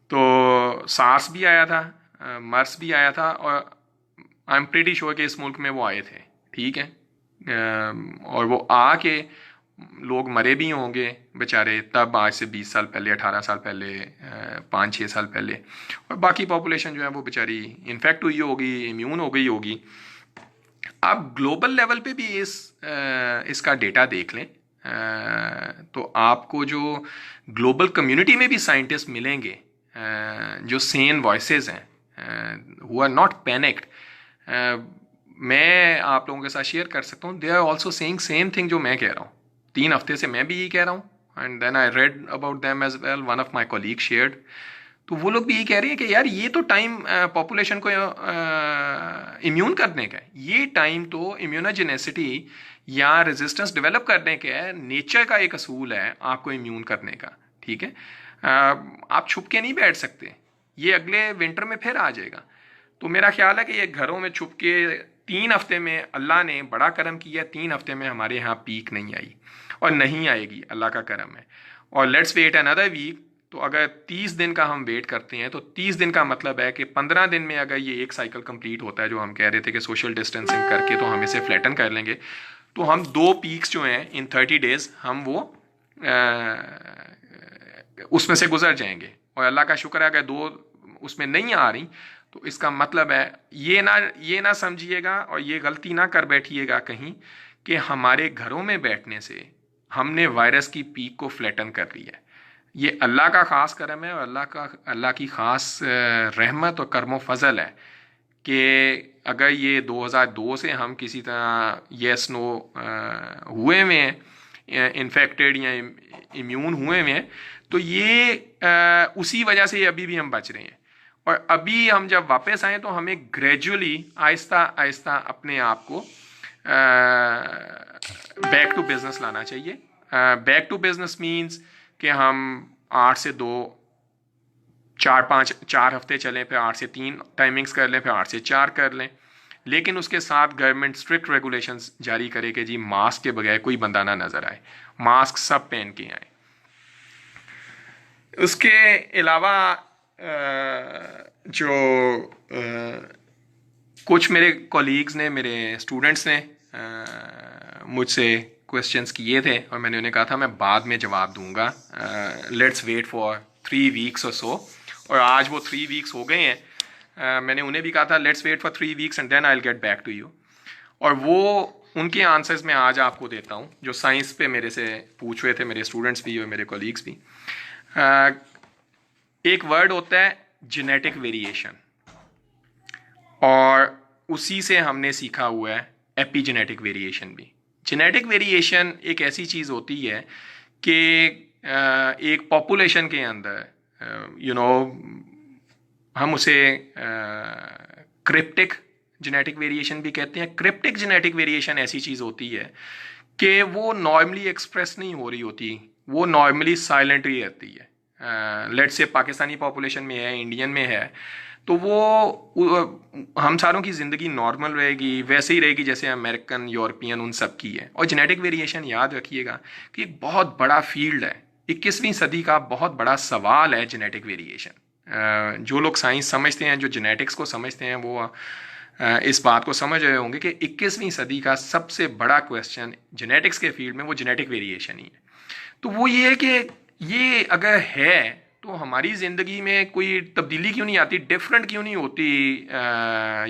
तो सार्स भी आया था, मर्स भी आया था, और आई एम प्रीटी श्योर कि इस मुल्क में वो आए थे, ठीक है। और वो आके लोग मरे भी होंगे बेचारे तब, आज से 20 साल पहले, 18 साल पहले, 5-6 साल पहले। और बाकी पॉपुलेशन जो है वो बेचारी इन्फेक्ट हुई होगी, इम्यून हो गई होगी। आप ग्लोबल लेवल पे भी इसका डेटा देख लें, तो आपको जो ग्लोबल कम्युनिटी में भी साइंटिस्ट मिलेंगे जो सेन वॉइसेस हैं, हु आर नॉट पैनिक्ड। मैं आप लोगों के साथ शेयर कर सकता हूँ, they are also saying same thing जो मैं कह रहा हूँ। 3 हफ्ते से मैं भी यही कह रहा हूँ, and then I read about them as well, one of my colleague shared. तो वो लोग भी यही कह रहे हैं कि यार ये तो टाइम पॉपुलेशन को इम्यून करने का है, ये टाइम तो इम्यूनोजेनेसिटी या रेजिस्टेंस डेवलप करने का है। नेचर का एक असूल है आपको इम्यून करने का, ठीक है। आप छुप के नहीं बैठ सकते, ये अगले विंटर में फिर आ जाएगा। तो मेरा ख्याल है कि ये घरों में छुप के 3 हफ्ते में अल्लाह ने बड़ा करम किया। 3 हफ्ते में हमारे यहाँ पीक नहीं आई और नहीं आएगी, अल्लाह का करम है। और लेट्स वेट अनदर वीक। तो अगर 30 दिन का हम वेट करते हैं तो 30 दिन का मतलब है कि 15 दिन में अगर ये एक साइकिल कंप्लीट होता है, जो हम कह रहे थे कि सोशल डिस्टेंसिंग करके तो हम इसे फ्लैटन कर लेंगे, तो हम 2 पीक्स जो हैं इन 30 डेज हम वो उसमें से गुजर जाएंगे। और अल्लाह का शुक्र है अगर 2 उसमें नहीं आ रही, तो इसका मतलब है ये ना समझिएगा और ये गलती ना कर बैठिएगा कहीं कि हमारे घरों में बैठने से हमने वायरस की पीक को फ्लैटन कर लिया है। ये अल्लाह का ख़ास करम है और अल्लाह की ख़ास रहमत और करम फजल है कि अगर ये 2002 से हम किसी तरह येस नो हुए हुए हैं, इन्फेक्टेड या इम्यून हुए हुए हैं, तो ये उसी वजह से अभी भी हम बच रहे हैं। और अभी हम जब वापस आए तो हमें ग्रेजुअली आहिस्ता आहिस्ता अपने आप को बैक टू बिजनेस लाना चाहिए। बैक टू बिजनेस मीन्स कि हम 8 से 2, 4 हफ्ते चलें, फिर 8 से 3 टाइमिंग्स कर लें, फिर 8 से 4 कर लें। लेकिन उसके साथ गवर्नमेंट स्ट्रिक्ट रेगुलेशंस जारी करे कि जी मास्क के बगैर कोई बंदा ना नज़र आए, मास्क सब पहन के आए। उसके अलावा जो कुछ मेरे कॉलीग्स ने, मेरे स्टूडेंट्स ने मुझसे क्वेश्चंस किए थे और मैंने उन्हें कहा था मैं बाद में जवाब दूंगा, लेट्स वेट फॉर 3 वीक्स और सो। और आज वो 3 वीक्स हो गए हैं। मैंने उन्हें भी कहा था let's wait for 3 weeks and then I will get back to you. और वो उनके आंसर्स मैं आज आपको देता हूँ जो साइंस पे मेरे से पूछ रहे थे, मेरे स्टूडेंट्स भी और मेरे कॉलीग्स भी। एक वर्ड होता है जेनेटिक वेरिएशन, और उसी से हमने सीखा हुआ है एपीजेनेटिक वेरिएशन भी। जेनेटिक वेरिएशन एक ऐसी चीज़ होती है कि एक पॉपुलेशन के अंदर हम उसे क्रिप्टिक जेनेटिक वेरिएशन भी कहते हैं। क्रिप्टिक जेनेटिक वेरिएशन ऐसी चीज़ होती है कि वो नॉर्मली एक्सप्रेस नहीं हो रही होती, वो नॉर्मली साइलेंटली रहती है। लेट्स से पाकिस्तानी पॉपुलेशन में है, इंडियन में है, तो हम सारों की ज़िंदगी नॉर्मल रहेगी, वैसे ही रहेगी जैसे अमेरिकन, यूरोपियन उन सब की है। और जेनेटिक वेरिएशन याद रखिएगा कि एक बहुत बड़ा फील्ड है, 21वीं सदी का बहुत बड़ा सवाल है जेनेटिक वेरिएशन। जो लोग साइंस समझते हैं, जो जेनेटिक्स को समझते हैं, वो इस बात को समझ रहे होंगे कि 21वीं सदी का सबसे बड़ा क्वेश्चन जेनेटिक्स के फील्ड में वो जेनेटिक वेरिएशन ही है। तो वो ये है कि ये अगर है तो हमारी ज़िंदगी में कोई तब्दीली क्यों नहीं आती, डिफरेंट क्यों नहीं होती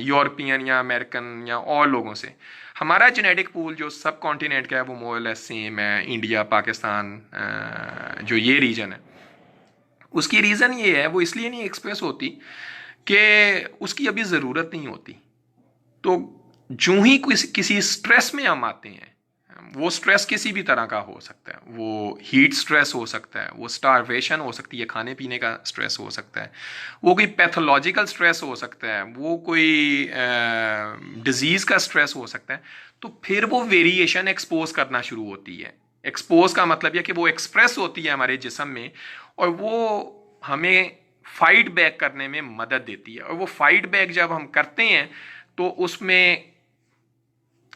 यूरोपियन या अमेरिकन या और लोगों से। हमारा जेनेटिक पूल जो सब कॉन्टिनेंट का है वो मोर लेस सेम है, इंडिया, पाकिस्तान, जो ये रीजन है, उसकी रीज़न ये है, वो इसलिए नहीं एक्सप्रेस होती कि उसकी अभी ज़रूरत नहीं होती। तो जो ही किसी स्ट्रेस में हम आते हैं, वो स्ट्रेस किसी भी तरह का हो सकता है, वो हीट स्ट्रेस हो सकता है, वो स्टारवेशन हो सकती है, खाने पीने का स्ट्रेस हो सकता है, वो कोई पैथोलॉजिकल स्ट्रेस हो सकता है, वो कोई डिजीज़ का स्ट्रेस हो सकता है। तो फिर वो वेरिएशन एक्सपोज करना शुरू होती है। एक्सपोज का मतलब यह कि वो एक्सप्रेस होती है हमारे जिस्म में, और वो हमें फाइट बैक करने में मदद देती है। और वो फाइट बैक जब हम करते हैं तो उसमें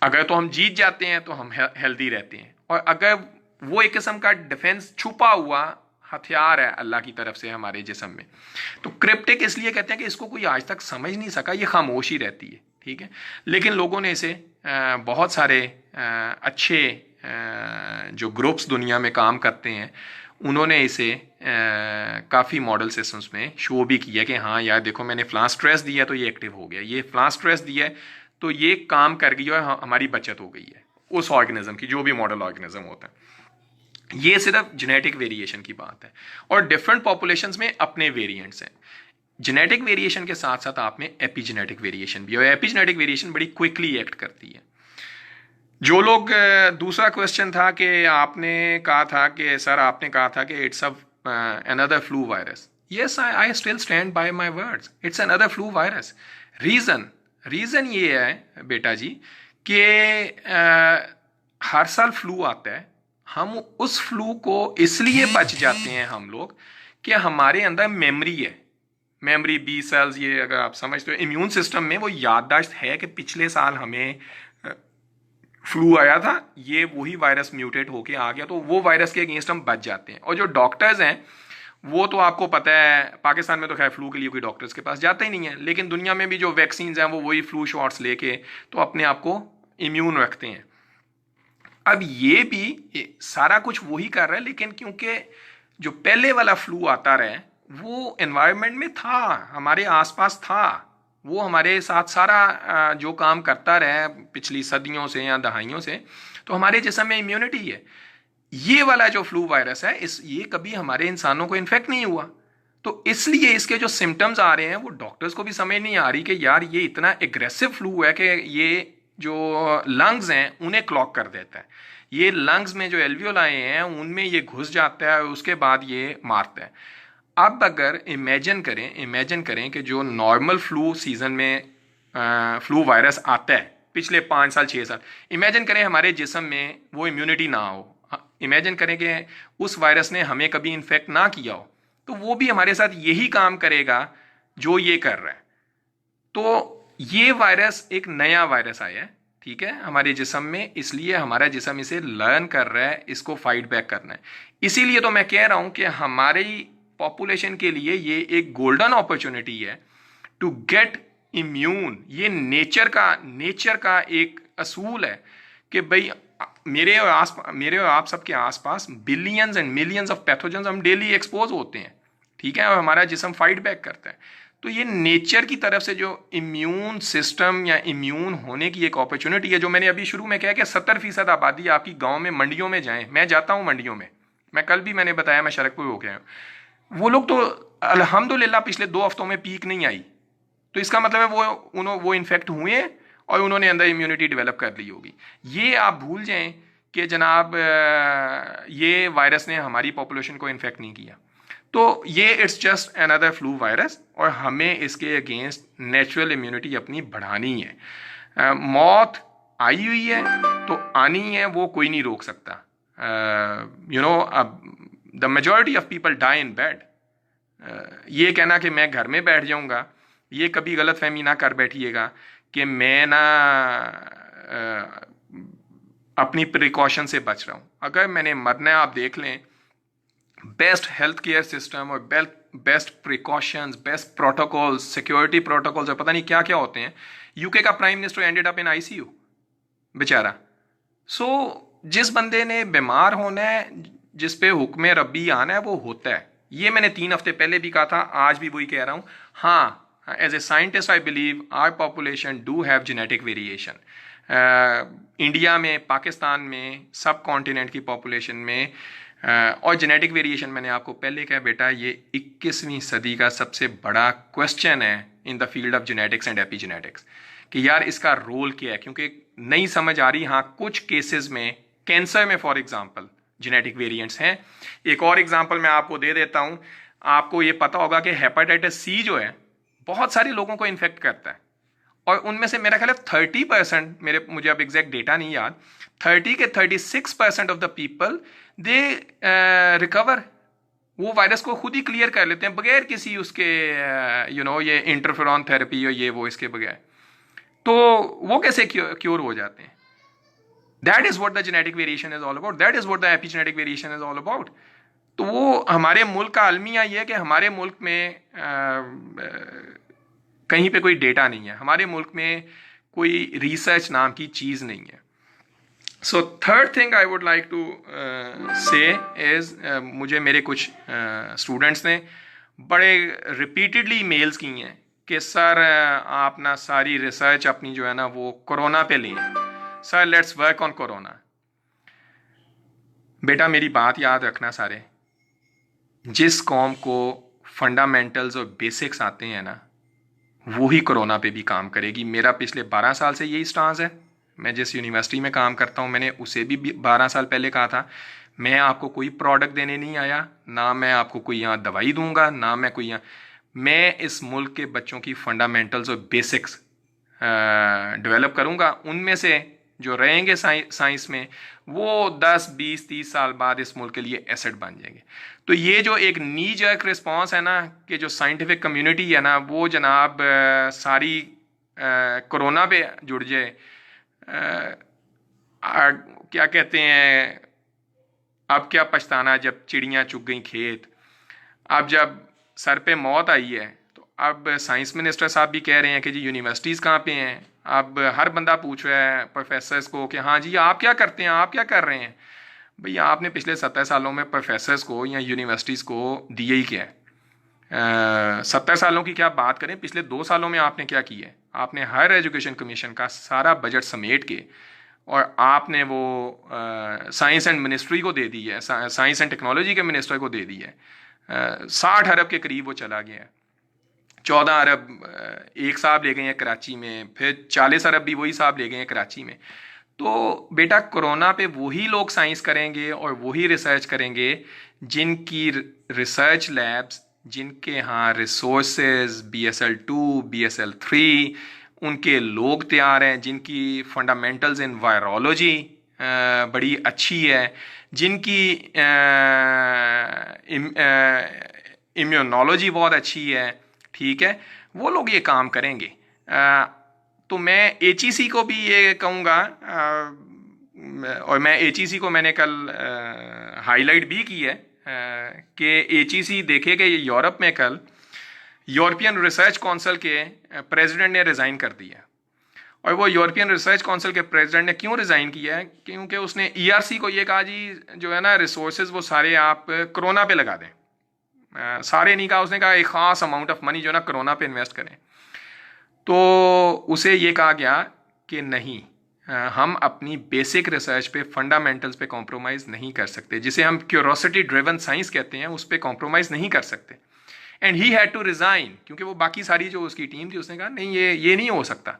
अगर तो हम जीत जाते हैं तो हम हेल्दी रहते हैं, और अगर वो एक किस्म का डिफेंस छुपा हुआ हथियार है अल्लाह की तरफ से हमारे जिस्म में। तो क्रिप्टिक इसलिए कहते हैं कि इसको कोई आज तक समझ नहीं सका, ये खामोशी रहती है, ठीक है। लेकिन लोगों ने इसे बहुत सारे अच्छे जो ग्रुप्स दुनिया में काम करते हैं, उन्होंने इसे काफ़ी मॉडल सिस्टम्स में शो भी किया कि हाँ यार देखो, मैंने फ्लां स्ट्रेस दिया तो ये एक्टिव हो गया, ये फ्लां स्ट्रेस दिया तो ये काम कर गई और हमारी बचत हो गई है उस ऑर्गेनिज्म की, जो भी मॉडल ऑर्गेनिज्म होता है। ये सिर्फ जेनेटिक वेरिएशन की बात है, और डिफरेंट पॉपुलेशंस में अपने वेरिएंट्स हैं। जेनेटिक वेरिएशन के साथ साथ आप में एपिजेनेटिक वेरिएशन भी है, और एपिजेनेटिक वेरिएशन बड़ी क्विकली एक्ट करती है। जो लोग दूसरा क्वेश्चन था कि आपने कहा था कि सर, आपने कहा था कि it's another flu virus. Yes, I still stand by my words, it's another flu virus. Reason ये है बेटा जी कि हर साल फ्लू आता है, हम उस फ्लू को इसलिए बच जाते हैं हम लोग कि हमारे अंदर मेमोरी है, मेमोरी, बी सेल्स, ये अगर आप समझते हो, इम्यून सिस्टम में वो याददाश्त है कि पिछले साल हमें फ्लू आया था, ये वही वायरस म्यूटेट होके आ गया, तो वो वायरस के अगेंस्ट हम बच जाते हैं। और जो डॉक्टर्स हैं, वो तो आपको पता है, पाकिस्तान में तो खैर फ्लू के लिए कोई डॉक्टर्स के पास जाता ही नहीं है, लेकिन दुनिया में भी जो वैक्सीन हैं वो वही फ्लू शॉट्स लेके तो अपने आप को इम्यून रखते हैं। अब ये सारा कुछ वही कर रहा है, लेकिन क्योंकि जो पहले वाला फ्लू आता रहा वो एनवायरनमेंट में था, हमारे आसपास था, वो हमारे साथ सारा जो काम करता रहा पिछली सदियों से या दहाइयों से, तो हमारे जिस्म में इम्यूनिटी है। ये वाला जो फ्लू वायरस है, ये कभी हमारे इंसानों को इन्फेक्ट नहीं हुआ, तो इसलिए इसके जो सिम्टम्स आ रहे हैं वो डॉक्टर्स को भी समझ नहीं आ रही कि यार ये इतना एग्रेसिव फ्लू है कि ये जो लंग्स हैं उन्हें क्लॉग कर देता है, ये लंग्स में जो एल्वियोलाई हैं उनमें ये घुस जाता है और उसके बाद ये मारता है। अब अगर इमेजिन करें कि जो नॉर्मल फ्लू सीजन में फ्लू वायरस आता है पिछले 5 साल 6 साल, इमेजिन करें हमारे जिस्म में वो इम्यूनिटी ना हो, इमेजिन करें कि उस वायरस ने हमें कभी इन्फेक्ट ना किया हो, तो वो भी हमारे साथ यही काम करेगा जो ये कर रहा है। तो ये वायरस एक नया वायरस आया है, ठीक है, हमारे जिस्म में, इसलिए हमारा जिस्म इसे लर्न कर रहा है, इसको फाइट बैक करना है। इसीलिए तो मैं कह रहा हूं कि हमारी पॉपुलेशन के लिए ये एक गोल्डन अपॉर्चुनिटी है टू गेट इम्यून। ये नेचर का एक असूल है कि भाई मेरे और आप सबके आसपास billions and millions of pathogens हम डेली एक्सपोज होते हैं, ठीक है, और हमारा जिस्म फाइट बैक करता है। तो ये नेचर की तरफ से जो इम्यून सिस्टम या इम्यून होने की एक अपॉर्चुनिटी है, जो मैंने अभी शुरू में कहा कि 70% आबादी आपकी गांव में, मंडियों में जाएं, मैं जाता हूं मंडियों में, मैं कल भी मैंने बताया मैं शरकपुर हो गया, वो लोग तो अल्हम्दुलिल्लाह पिछले 2 हफ्तों में पीक नहीं आई, तो इसका मतलब है वो इन्फेक्ट हुए और उन्होंने अंदर इम्यूनिटी डेवलप कर ली होगी। ये आप भूल जाएं कि जनाब ये वायरस ने हमारी पॉपुलेशन को इन्फेक्ट नहीं किया। तो ये it's just another flu virus, और हमें इसके अगेंस्ट नेचुरल इम्यूनिटी अपनी बढ़ानी है। मौत आई हुई है तो आनी है, वो कोई नहीं रोक सकता। The majority of people die in bed. ये कहना कि मैं घर में बैठ जाऊंगा ये कभी गलत फहमी ना कर बैठिएगा कि मैं ना अपनी प्रिकॉशन से बच रहा हूँ। अगर मैंने मरना है, आप देख लें, बेस्ट हेल्थ केयर सिस्टम और best precautions, best protocols, security protocols और पता नहीं क्या क्या होते हैं। यूके का prime minister ended up in ICU बेचारा। सो जिस बंदे ने बीमार होना है, जिस पे हुक्म रब्बी आना है, वो होता है। ये मैंने 3 हफ्ते पहले भी कहा था, आज भी वही कह रहा हूं। हाँ, as a scientist I believe our population do have genetic variation. India में, पाकिस्तान में, सब कॉन्टिनेंट की पॉपुलेशन में और जेनेटिक वेरिएशन, मैंने आपको पहले कहा बेटा, ये 21वीं सदी का सबसे बड़ा क्वेश्चन है in the field of genetics and epigenetics कि यार इसका रोल क्या है, क्योंकि नहीं समझ आ रही। हाँ, कुछ केसेस में, कैंसर में फॉर एग्जांपल जेनेटिक वेरिएंट्स हैं। एक और एग्जांपल मैं आपको दे देता हूं। आपको ये पता होगा कि हेपेटाइटिस सी जो है बहुत सारे लोगों को इन्फेक्ट करता है, और उनमें से मेरा ख्याल है 30%, मुझे अब एग्जैक्ट डेटा नहीं याद, 36% of the people they recover. वो वायरस को खुद ही क्लियर कर लेते हैं बगैर किसी उसके ये इंटरफेरॉन थेरेपी और ये वो इसके बगैर। तो वो कैसे क्योर हो जाते हैं? That is what the genetic variation is all about, that is what the epigenetic variation is all about. तो वो हमारे मुल्क का अलमिया ये है कि हमारे मुल्क में कहीं पे कोई डेटा नहीं है, हमारे मुल्क में कोई रिसर्च नाम की चीज नहीं है। So third thing I would like to say is, मुझे मेरे कुछ स्टूडेंट्स ने बड़े रिपीटेडली मेल्स की हैं कि सर आप ना सारी रिसर्च अपनी जो है ना वो कोरोना पे लें, sir let's work on corona. बेटा मेरी बात याद रखना सारे, जिस कौम को फंडामेंटल्स और बेसिक्स आते हैं ना, वो ही कोरोना पे भी काम करेगी। मेरा पिछले 12 साल से यही स्टांस है। मैं जिस यूनिवर्सिटी में काम करता हूँ, मैंने उसे भी 12 साल पहले कहा था, मैं आपको कोई प्रोडक्ट देने नहीं आया, ना मैं आपको कोई यहाँ दवाई दूंगा, ना मैं कोई यहाँ, मैं इस मुल्क के बच्चों की फंडामेंटल्स और बेसिक्स डेवलप करूंगा। उनमें से जो रहेंगे साइंस में, वो 10, 20, 30 साल बाद इस मुल्क के लिए एसेट बन जाएंगे। तो ये जो एक नी जर्क रिस्पॉन्स है ना, कि जो साइंटिफिक कम्युनिटी है ना, वो जनाब सारी कोरोना पे जुड़ जाए, क्या कहते हैं, अब क्या पछताना जब चिड़ियाँ चुग गई खेत। अब जब सर पे मौत आई है, तो अब साइंस मिनिस्टर साहब भी कह रहे हैं कि जी यूनिवर्सिटीज़ कहाँ पे हैं। अब हर बंदा पूछ रहा है प्रोफेसर्स को कि हाँ जी आप क्या करते हैं, आप क्या कर रहे हैं। भैया आपने पिछले 70 सालों में प्रोफेसर्स को या यूनिवर्सिटीज़ को दिए ही क्या है। 70 सालों की क्या बात करें, पिछले 2 सालों में आपने क्या किया है। आपने हायर एजुकेशन कमीशन का सारा बजट समेट के और आपने वो साइंस एंड मिनिस्ट्री को दे दी है, साइंस एंड टेक्नोलॉजी के मिनिस्टर को दे दी है। 60 अरब के करीब वो चला गया है। 14 अरब एक साहब ले गए हैं कराची में, फिर 40 अरब भी वही साहब ले गए हैं कराची में। तो बेटा कोरोना पे वही लोग साइंस करेंगे और वही रिसर्च करेंगे जिनकी रिसर्च लैब्स, जिनके यहाँ रिसोर्सेज BSL-2, BSL-3, उनके लोग तैयार हैं, जिनकी फंडामेंटल्स इन वायरोलॉजी बड़ी अच्छी है, जिनकी इम्यूनोलॉजी बहुत अच्छी है, ठीक है, वो लोग ये काम करेंगे। तो मैं HEC को भी ये कहूँगा, और मैं HEC को मैंने कल हाईलाइट भी की है कि HEC देखे कि यूरोप में कल यूरोपियन रिसर्च काउंसिल के प्रेसिडेंट ने रिज़ाइन कर दिया। और वो यूरोपियन रिसर्च काउंसिल के प्रेसिडेंट ने क्यों रिज़ाइन किया है, क्योंकि उसने ERC को ये कहा जी जो है ना रिसोर्सेज वो सारे आप कोरोना पे लगा दें। सारे नहीं कहा, उसने कहा एक ख़ास अमाउंट ऑफ मनी जो है ना कोरोना पे इन्वेस्ट करें। तो उसे ये कहा गया कि नहीं, हम अपनी बेसिक रिसर्च पे, फंडामेंटल्स पे कॉम्प्रोमाइज़ नहीं कर सकते, जिसे हम क्यूरोसिटी ड्रिवन साइंस कहते हैं, उस पर कॉम्प्रोमाइज़ नहीं कर सकते। And he had to resign, क्योंकि वो बाकी सारी जो उसकी टीम थी उसने कहा नहीं ये नहीं हो सकता।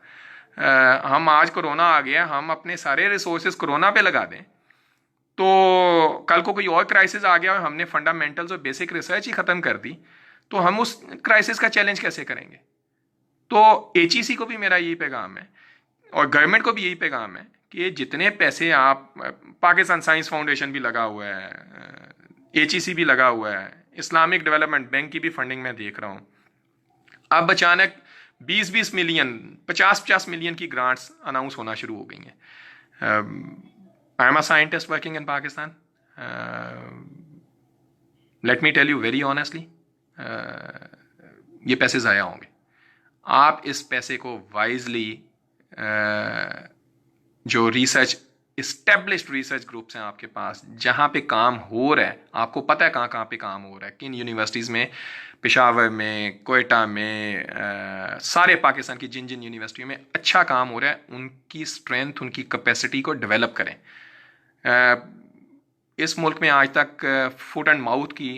हम आज कोरोना आ गया, हम अपने सारे रिसोर्सेज कोरोना पे लगा दें, तो कल को कोई और क्राइसिस आ गया और हमने फंडामेंटल्स और बेसिक रिसर्च ही ख़त्म कर दी, तो हम उस क्राइसिस का चैलेंज कैसे करेंगे। तो HEC को भी मेरा यही पैगाम है और गवर्नमेंट को भी यही पैगाम है कि जितने पैसे आप, पाकिस्तान साइंस फाउंडेशन भी लगा हुआ है, HEC भी लगा हुआ है, इस्लामिक डेवलपमेंट बैंक की भी फंडिंग मैं देख रहा हूँ। अब अचानक 20-20 मिलियन, 50-50 मिलियन की ग्रांट्स अनाउंस होना शुरू हो गई हैं। I am a scientist working in Pakistan, let me tell you very honestly, ये पैसे ज़ाया होंगे। आप इस पैसे को वाइजली, जो रिसर्च, इस्टेब्लिश्ड रिसर्च ग्रुप्स हैं आपके पास, जहाँ पे काम हो रहा है, आपको पता है कहाँ कहाँ पे काम हो रहा है, किन यूनिवर्सिटीज़ में, पेशावर में, कोयटा में, सारे पाकिस्तान की जिन जिन यूनिवर्सिटियों में अच्छा काम हो रहा है, उनकी स्ट्रेंथ, उनकी कैपेसिटी को डेवलप करें। इस मुल्क में आज तक फुट एंड माउथ की,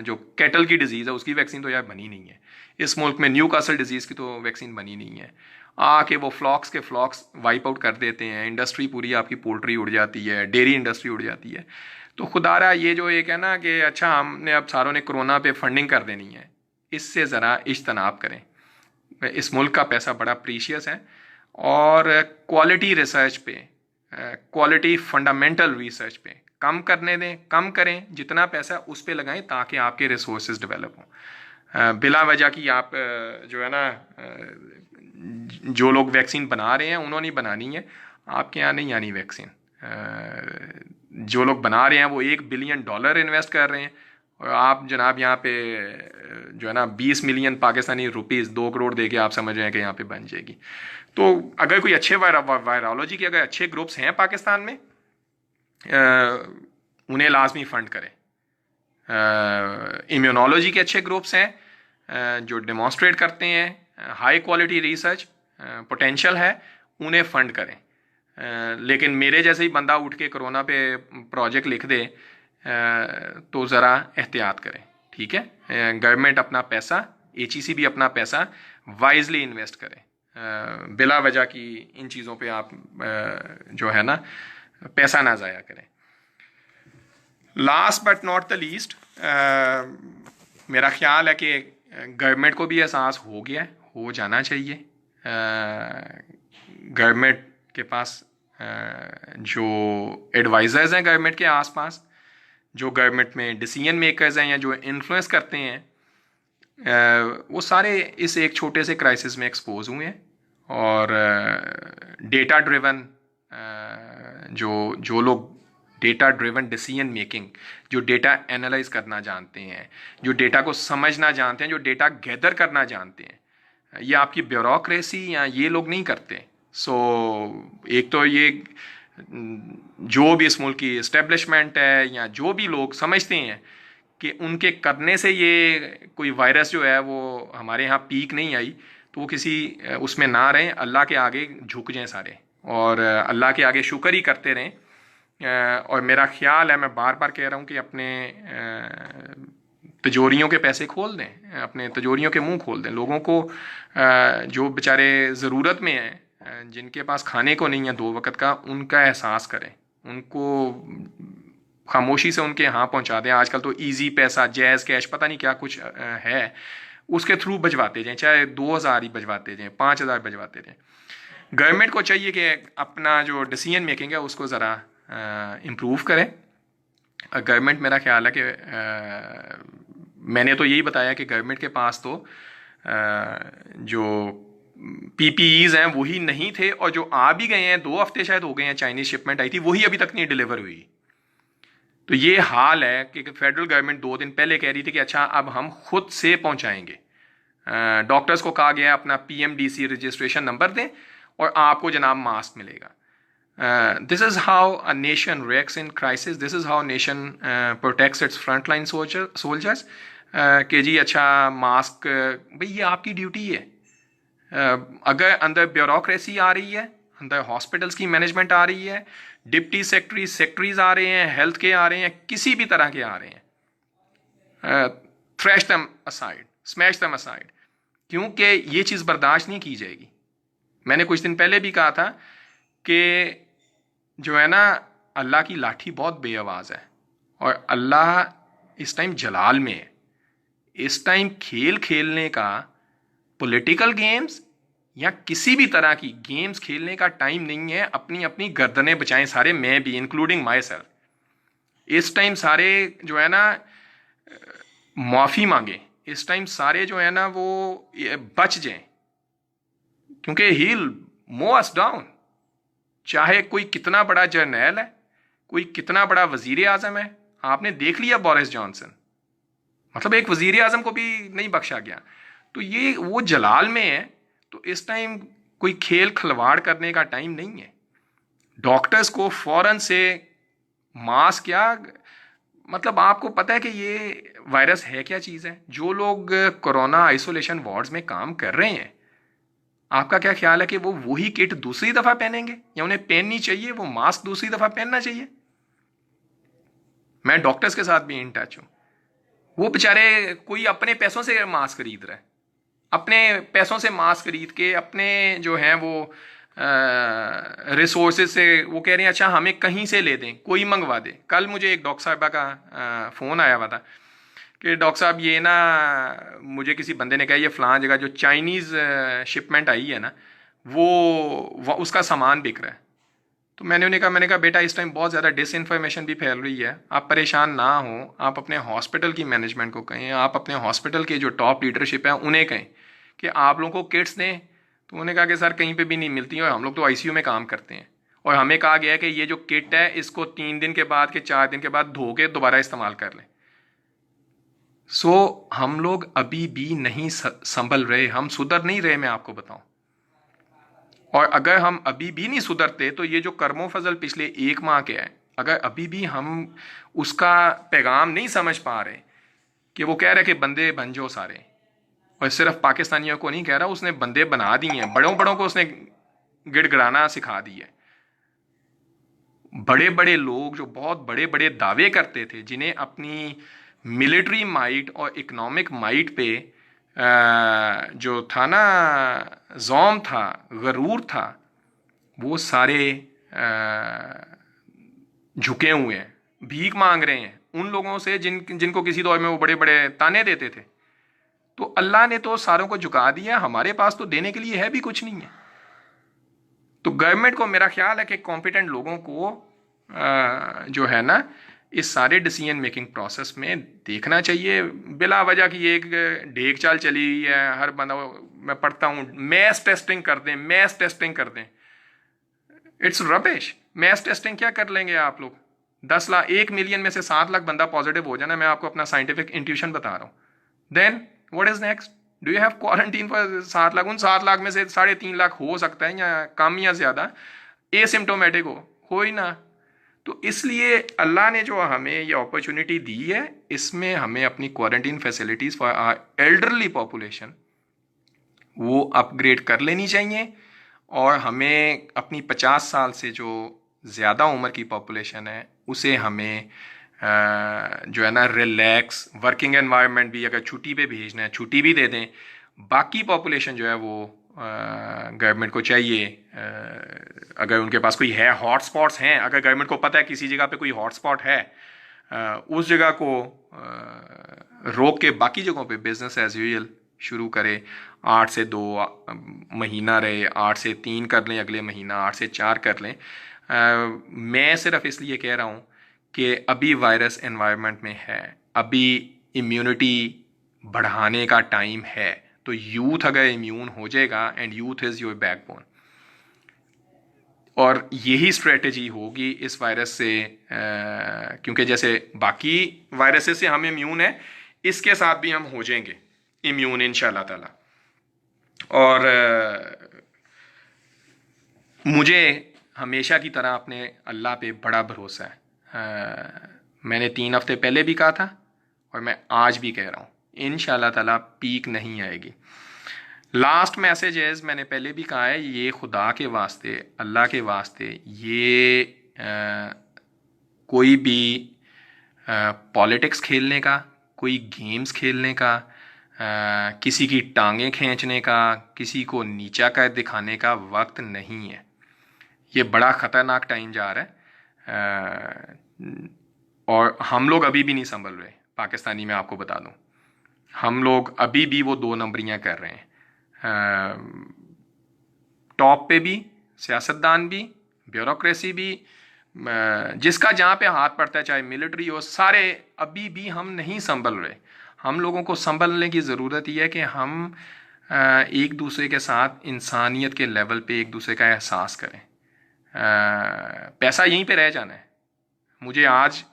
जो कैटल की डिजीज़ है, उसकी वैक्सीन तो यार बनी नहीं है। इस मुल्क में न्यू कासल डिजीज़ की तो वैक्सीन बनी नहीं है। आके वो फ्लॉक्स के फ्लॉक्स वाइप आउट कर देते हैं, इंडस्ट्री पूरी आपकी पोल्ट्री उड़ जाती है, डेयरी इंडस्ट्री उड़ जाती है। तो खुदारा ये जो एक है ना कि अच्छा हमने अब सारों ने कोरोना पे फंडिंग कर देनी है, इससे ज़रा इज्तनाब करें। इस मुल्क का पैसा बड़ा प्रीशियस है, और क्वालिटी रिसर्च पे, क्वालिटी फंडामेंटल रिसर्च पे कम करने दें, कम करें, जितना पैसा उस पे लगाएं ताकि आपके रिसोर्सेज डेवलप हों। बिला वजह की आप जो है ना, जो लोग वैक्सीन बना रहे हैं उन्होंने बनानी है, आपके यहाँ नहीं आनी वैक्सीन। जो लोग बना रहे हैं वो $1 बिलियन इन्वेस्ट कर रहे हैं, और आप जनाब यहाँ पे जो है ना 20 मिलियन पाकिस्तानी रुपीस, 2 करोड़ दे के आप समझ रहे हैं कि यहाँ पे बन जाएगी। तो अगर कोई अच्छे वायरोलॉजी के अगर अच्छे ग्रुप्स हैं पाकिस्तान में, उन्हें लाजमी फंड करें। इम्यूनोलॉजी के अच्छे ग्रुप्स हैं जो डेमोन्स्ट्रेट करते हैं हाई क्वालिटी रिसर्च पोटेंशियल है, उन्हें फंड करें। लेकिन मेरे जैसे ही बंदा उठ के कोरोना पे प्रोजेक्ट लिख दे तो ज़रा एहतियात करें, ठीक है। गवर्नमेंट अपना पैसा, HEC भी अपना पैसा वाइजली इन्वेस्ट करें, बिला वजह की इन चीज़ों पे आप जो है ना पैसा ना ज़ाया करें। Last but not the least, मेरा ख्याल है कि गवर्नमेंट को भी एहसास हो गया है, हो जाना चाहिए। गवर्नमेंट के पास जो एडवाइज़र्स हैं गवर्नमेंट के आसपास, जो गवर्नमेंट में डिसीजन मेकर्स हैं या जो इन्फ्लुएंस करते हैं, वो सारे इस एक छोटे से क्राइसिस में एक्सपोज हुए हैं। और डेटा ड्रिवन जो लोग डेटा ड्रिवन डिसीजन मेकिंग, जो डेटा एनालाइज करना जानते हैं, जो डेटा को समझना जानते हैं, जो डेटा गैदर करना जानते हैं, ये आपकी ब्यूरोक्रेसी या ये लोग नहीं करते। सो एक तो ये जो भी इस मुल्क की इस्टेब्लिशमेंट है या जो भी लोग समझते हैं कि उनके करने से ये कोई वायरस जो है वो हमारे यहाँ पीक नहीं आई, तो वो किसी उसमें ना रहें, अल्लाह के आगे झुक जाएं सारे, और अल्लाह के आगे शुक्र ही करते रहें। और मेरा ख्याल है, मैं बार बार कह रहा हूँ कि अपने तिजोरियों के पैसे खोल दें, अपने तिजोरियों के मुंह खोल दें। लोगों को जो बेचारे ज़रूरत में हैं, जिनके पास खाने को नहीं है 2 वक्त का, उनका एहसास करें, उनको खामोशी से उनके यहाँ पहुँचा दें। आजकल तो इजी पैसा, जैज़ कैश, पता नहीं क्या कुछ है, उसके थ्रू भिजवाते जाएँ, चाहे 2000 ही भिजवाते जाएँ, 5000 भिजवाते जाएँ। गवर्नमेंट को चाहिए कि अपना जो डिसीजन मेकिंग है उसको ज़रा इम्प्रूव करें। गवर्नमेंट, मेरा ख्याल है कि मैंने तो यही बताया कि गवर्नमेंट के पास तो जो PPEs हैं वही नहीं थे, और जो आ भी गए हैं, 2 हफ्ते शायद हो गए हैं, चाइनीज शिपमेंट आई थी, वही अभी तक नहीं डिलीवर हुई। तो ये हाल है कि फेडरल गवर्नमेंट 2 दिन पहले कह रही थी कि अच्छा अब हम खुद से पहुंचाएंगे। डॉक्टर्स को कहा गया अपना PMDC रजिस्ट्रेशन नंबर दें और आपको जनाब मास्क मिलेगा। This is how a nation reacts in crisis. This is how a nation protects its frontline soldiers. कि जी अच्छा मास्क, भाई ये आपकी ड्यूटी है। अगर अंदर ब्यूरोक्रेसी आ रही है, अंदर हॉस्पिटल्स की मैनेजमेंट आ रही है, डिप्टी सेक्रेटरीज आ रहे हैं, हेल्थ के आ रहे हैं, किसी भी तरह के आ रहे हैं, trash them aside, smash them aside, क्योंकि ये चीज़ बर्दाश्त नहीं की जाएगी। मैंने कुछ दिन पहले भी कहा था कि जो है ना, अल्लाह की लाठी बहुत बेआवाज़ है, और अल्लाह इस टाइम जलाल में है। इस टाइम खेल खेलने का, पॉलिटिकल गेम्स या किसी भी तरह की गेम्स खेलने का टाइम नहीं है। अपनी अपनी गर्दनें बचाएं सारे, मैं भी इंक्लूडिंग माई सेल्फ। इस टाइम सारे जो है ना माफ़ी मांगे, इस टाइम सारे जो है ना वो बच जाएं, क्योंकि ही मो अस डाउन। चाहे कोई कितना बड़ा जर्नैल है, कोई कितना बड़ा वजीर आजम है, आपने देख लिया बोरिस जॉनसन, मतलब एक वजीर आजम को भी नहीं बख्शा गया। तो ये वो जलाल में है, तो इस टाइम कोई खेल खिलवाड़ करने का टाइम नहीं है। डॉक्टर्स को फौरन से मास्क, क्या मतलब आपको पता है कि ये वायरस है क्या चीज़ है? जो लोग कोरोना आइसोलेशन वार्ड्स में काम कर रहे हैं, आपका क्या ख्याल है कि वो वही किट दूसरी दफा पहनेंगे, या उन्हें पहननी चाहिए वो मास्क दूसरी दफा पहनना चाहिए? मैं डॉक्टर्स के साथ भी इन टच हूं। वो बेचारे कोई अपने पैसों से मास्क खरीद रहा है, अपने पैसों से मास्क खरीद के अपने जो हैं वो रिसोर्सेज से वो कह रहे हैं अच्छा हमें कहीं से ले दें, कोई मंगवा दे। कल मुझे एक डॉक्टर साहबा का फ़ोन आया हुआ था कि डॉक्टर साहब ये ना, मुझे किसी बंदे ने कहा ये फ़लाँ जगह जो चाइनीज़ शिपमेंट आई है ना, वो उसका सामान बिक रहा है। तो मैंने कहा बेटा इस टाइम बहुत ज़्यादा डिसइंफॉर्मेशन भी फैल रही है, आप परेशान ना हो, आप अपने हॉस्पिटल की मैनेजमेंट को कहें, आप अपने हॉस्पिटल के जो टॉप लीडरशिप है उन्हें कहें कि आप लोगों को किट्स दें। तो उन्होंने कहा कि सर कहीं पे भी नहीं मिलती और हम लोग तो आईसीयू में काम करते हैं, और हमें कहा गया है कि ये जो किट है इसको 3 दिन के बाद के 4 दिन के बाद धो के दोबारा इस्तेमाल कर लें। हम लोग अभी भी नहीं संभल रहे, हम सुधर नहीं रहे, मैं आपको बताऊं। और अगर हम अभी भी नहीं सुधरते तो ये जो कर्मो फजल पिछले 1 माह के है, अगर अभी भी हम उसका पैगाम नहीं समझ पा रहे कि वो कह रहे कि बंदे बन जाओ सारे, और सिर्फ पाकिस्तानियों को नहीं कह रहा, उसने बंदे बना दिए हैं, बड़ों बड़ों को उसने गिड़गिड़ाना सिखा दी है। बड़े बड़े लोग जो बहुत बड़े बड़े दावे करते थे, जिन्हें अपनी मिलिट्री माइट और इकोनॉमिक माइट पे जो था ना ज़ौम था, गरूर था, वो सारे झुके हुए हैं, भीख मांग रहे हैं उन लोगों से जिनको किसी दौर में वो बड़े बड़े ताने देते थे। तो अल्लाह ने तो सारों को झुका दिया, हमारे पास तो देने के लिए है भी कुछ नहीं है। तो गवर्नमेंट को मेरा ख्याल है कि कॉम्पिटेंट लोगों को जो है ना इस सारे डिसीजन मेकिंग प्रोसेस में देखना चाहिए। बिला वजह की एक ढेक चाल चली हुई है, हर बंदा, मैं पढ़ता हूँ मैस टेस्टिंग कर दें, मैस टेस्टिंग कर दें। It's rubbish. मैस टेस्टिंग क्या कर लेंगे आप लोग? 10 लाख, 1 मिलियन में से 7 लाख बंदा पॉजिटिव हो जाना, मैं आपको अपना साइंटिफिक इंट्यूशन बता रहा हूँ। Then what is next? Do you have quarantine for 7 lakh? उन 7 लाख में से 3.5 लाख हो सकता है, या कम या ज्यादा एसिम्टोमेटिक हो ही ना। तो इसलिए अल्लाह ने जो हमें ये अपॉर्चुनिटी दी है, इसमें हमें अपनी quarantine facilities for our elderly population वो अपग्रेड कर लेनी चाहिए, और हमें अपनी 50 साल से जो ज़्यादा उम्र की पॉपुलेशन है उसे हमें जो है ना रिलैक्स वर्किंग एनवायरनमेंट भी, अगर छुट्टी पे भेजना है छुट्टी भी दे दें। बाकी पॉपुलेशन जो है वो गवर्नमेंट को चाहिए, अगर उनके पास कोई है, हॉटस्पॉट्स हैं, अगर गवर्नमेंट को पता है किसी जगह पे कोई हॉटस्पॉट है, उस जगह को रोक के बाकी जगहों पे बिजनेस एज यूजुअल शुरू करे। 8 से 2 महीना रहे, 8 से 3 कर लें, अगले महीना 8 से 4 कर लें। मैं सिर्फ इसलिए कह रहा हूँ कि अभी वायरस एनवायरनमेंट में है, अभी इम्यूनिटी बढ़ाने का टाइम है। तो यूथ अगर इम्यून हो जाएगा, and youth is your backbone, और यही स्ट्रेटजी होगी इस वायरस से, क्योंकि जैसे बाकी वायरसेस से हम इम्यून है, इसके साथ भी हम हो जाएंगे इम्यून इंशाल्लाह ताला। और मुझे हमेशा की तरह अपने अल्लाह पे बड़ा भरोसा है। मैंने 3 हफ्ते पहले भी कहा था और मैं आज भी कह रहा हूँ, इंशाल्लाह ताला पीक नहीं आएगी। लास्ट मैसेज है, मैंने पहले भी कहा है, ये खुदा के वास्ते, अल्लाह के वास्ते, ये कोई भी पॉलिटिक्स खेलने का, कोई गेम्स खेलने का, किसी की टांगें खींचने का, किसी को नीचा कर दिखाने का वक्त नहीं है। ये बड़ा ख़तरनाक टाइम जा रहा है, और हम लोग अभी भी नहीं संभल रहे। पाकिस्तानी में आपको बता दूं, हम लोग अभी भी वो 2 नंबरियां कर रहे हैं। टॉप पे भी सियासतदान भी, ब्यूरोक्रेसी भी, जिसका जहाँ पे हाथ पड़ता है, चाहे मिलिट्री हो, सारे अभी भी हम नहीं संभल रहे। हम लोगों को संभलने की ज़रूरत ही है कि हम एक दूसरे के साथ इंसानियत के लेवल पे एक दूसरे का एहसास करें। पैसा यहीं पे रह जाना है। मुझे आज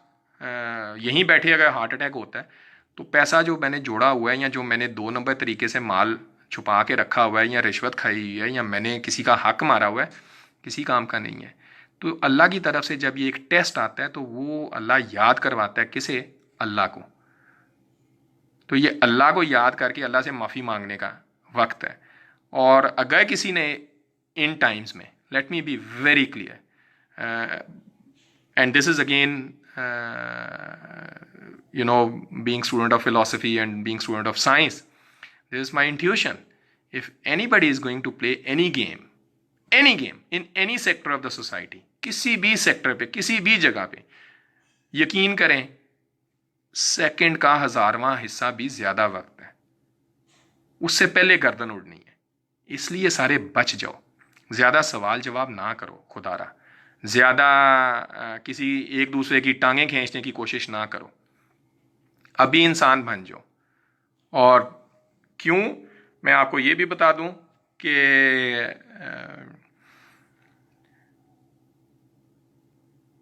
यहीं बैठे अगर हार्ट अटैक होता है तो पैसा जो मैंने जोड़ा हुआ है या जो मैंने 2 नंबर तरीके से माल छुपा के रखा हुआ है या रिश्वत खाई हुई है या मैंने किसी का हक मारा हुआ है, किसी काम का नहीं है। तो अल्लाह की तरफ से जब ये एक टेस्ट आता है तो वो अल्लाह याद करवाता है किसे? अल्लाह को। तो ये अल्लाह को याद करके अल्लाह से माफ़ी मांगने का वक्त है। और अगर किसी ने इन टाइम्स में, let me be very clear, and this is again being student of philosophy and being student of science, this is my intuition. If anybody is going to play any game in any sector of the society, किसी भी सेक्टर पे, किसी भी जगह पे, यकीन करें सेकंड का 1000वां हिस्सा भी ज्यादा वक्त है, उससे पहले गर्दन उड़नी है। इसलिए सारे बच जाओ, ज्यादा सवाल जवाब ना करो, खुदारा ज्यादा किसी एक दूसरे की टांगें खींचने की कोशिश ना करो, अभी इंसान बन जाओ। और क्यों, मैं आपको ये भी बता दूं कि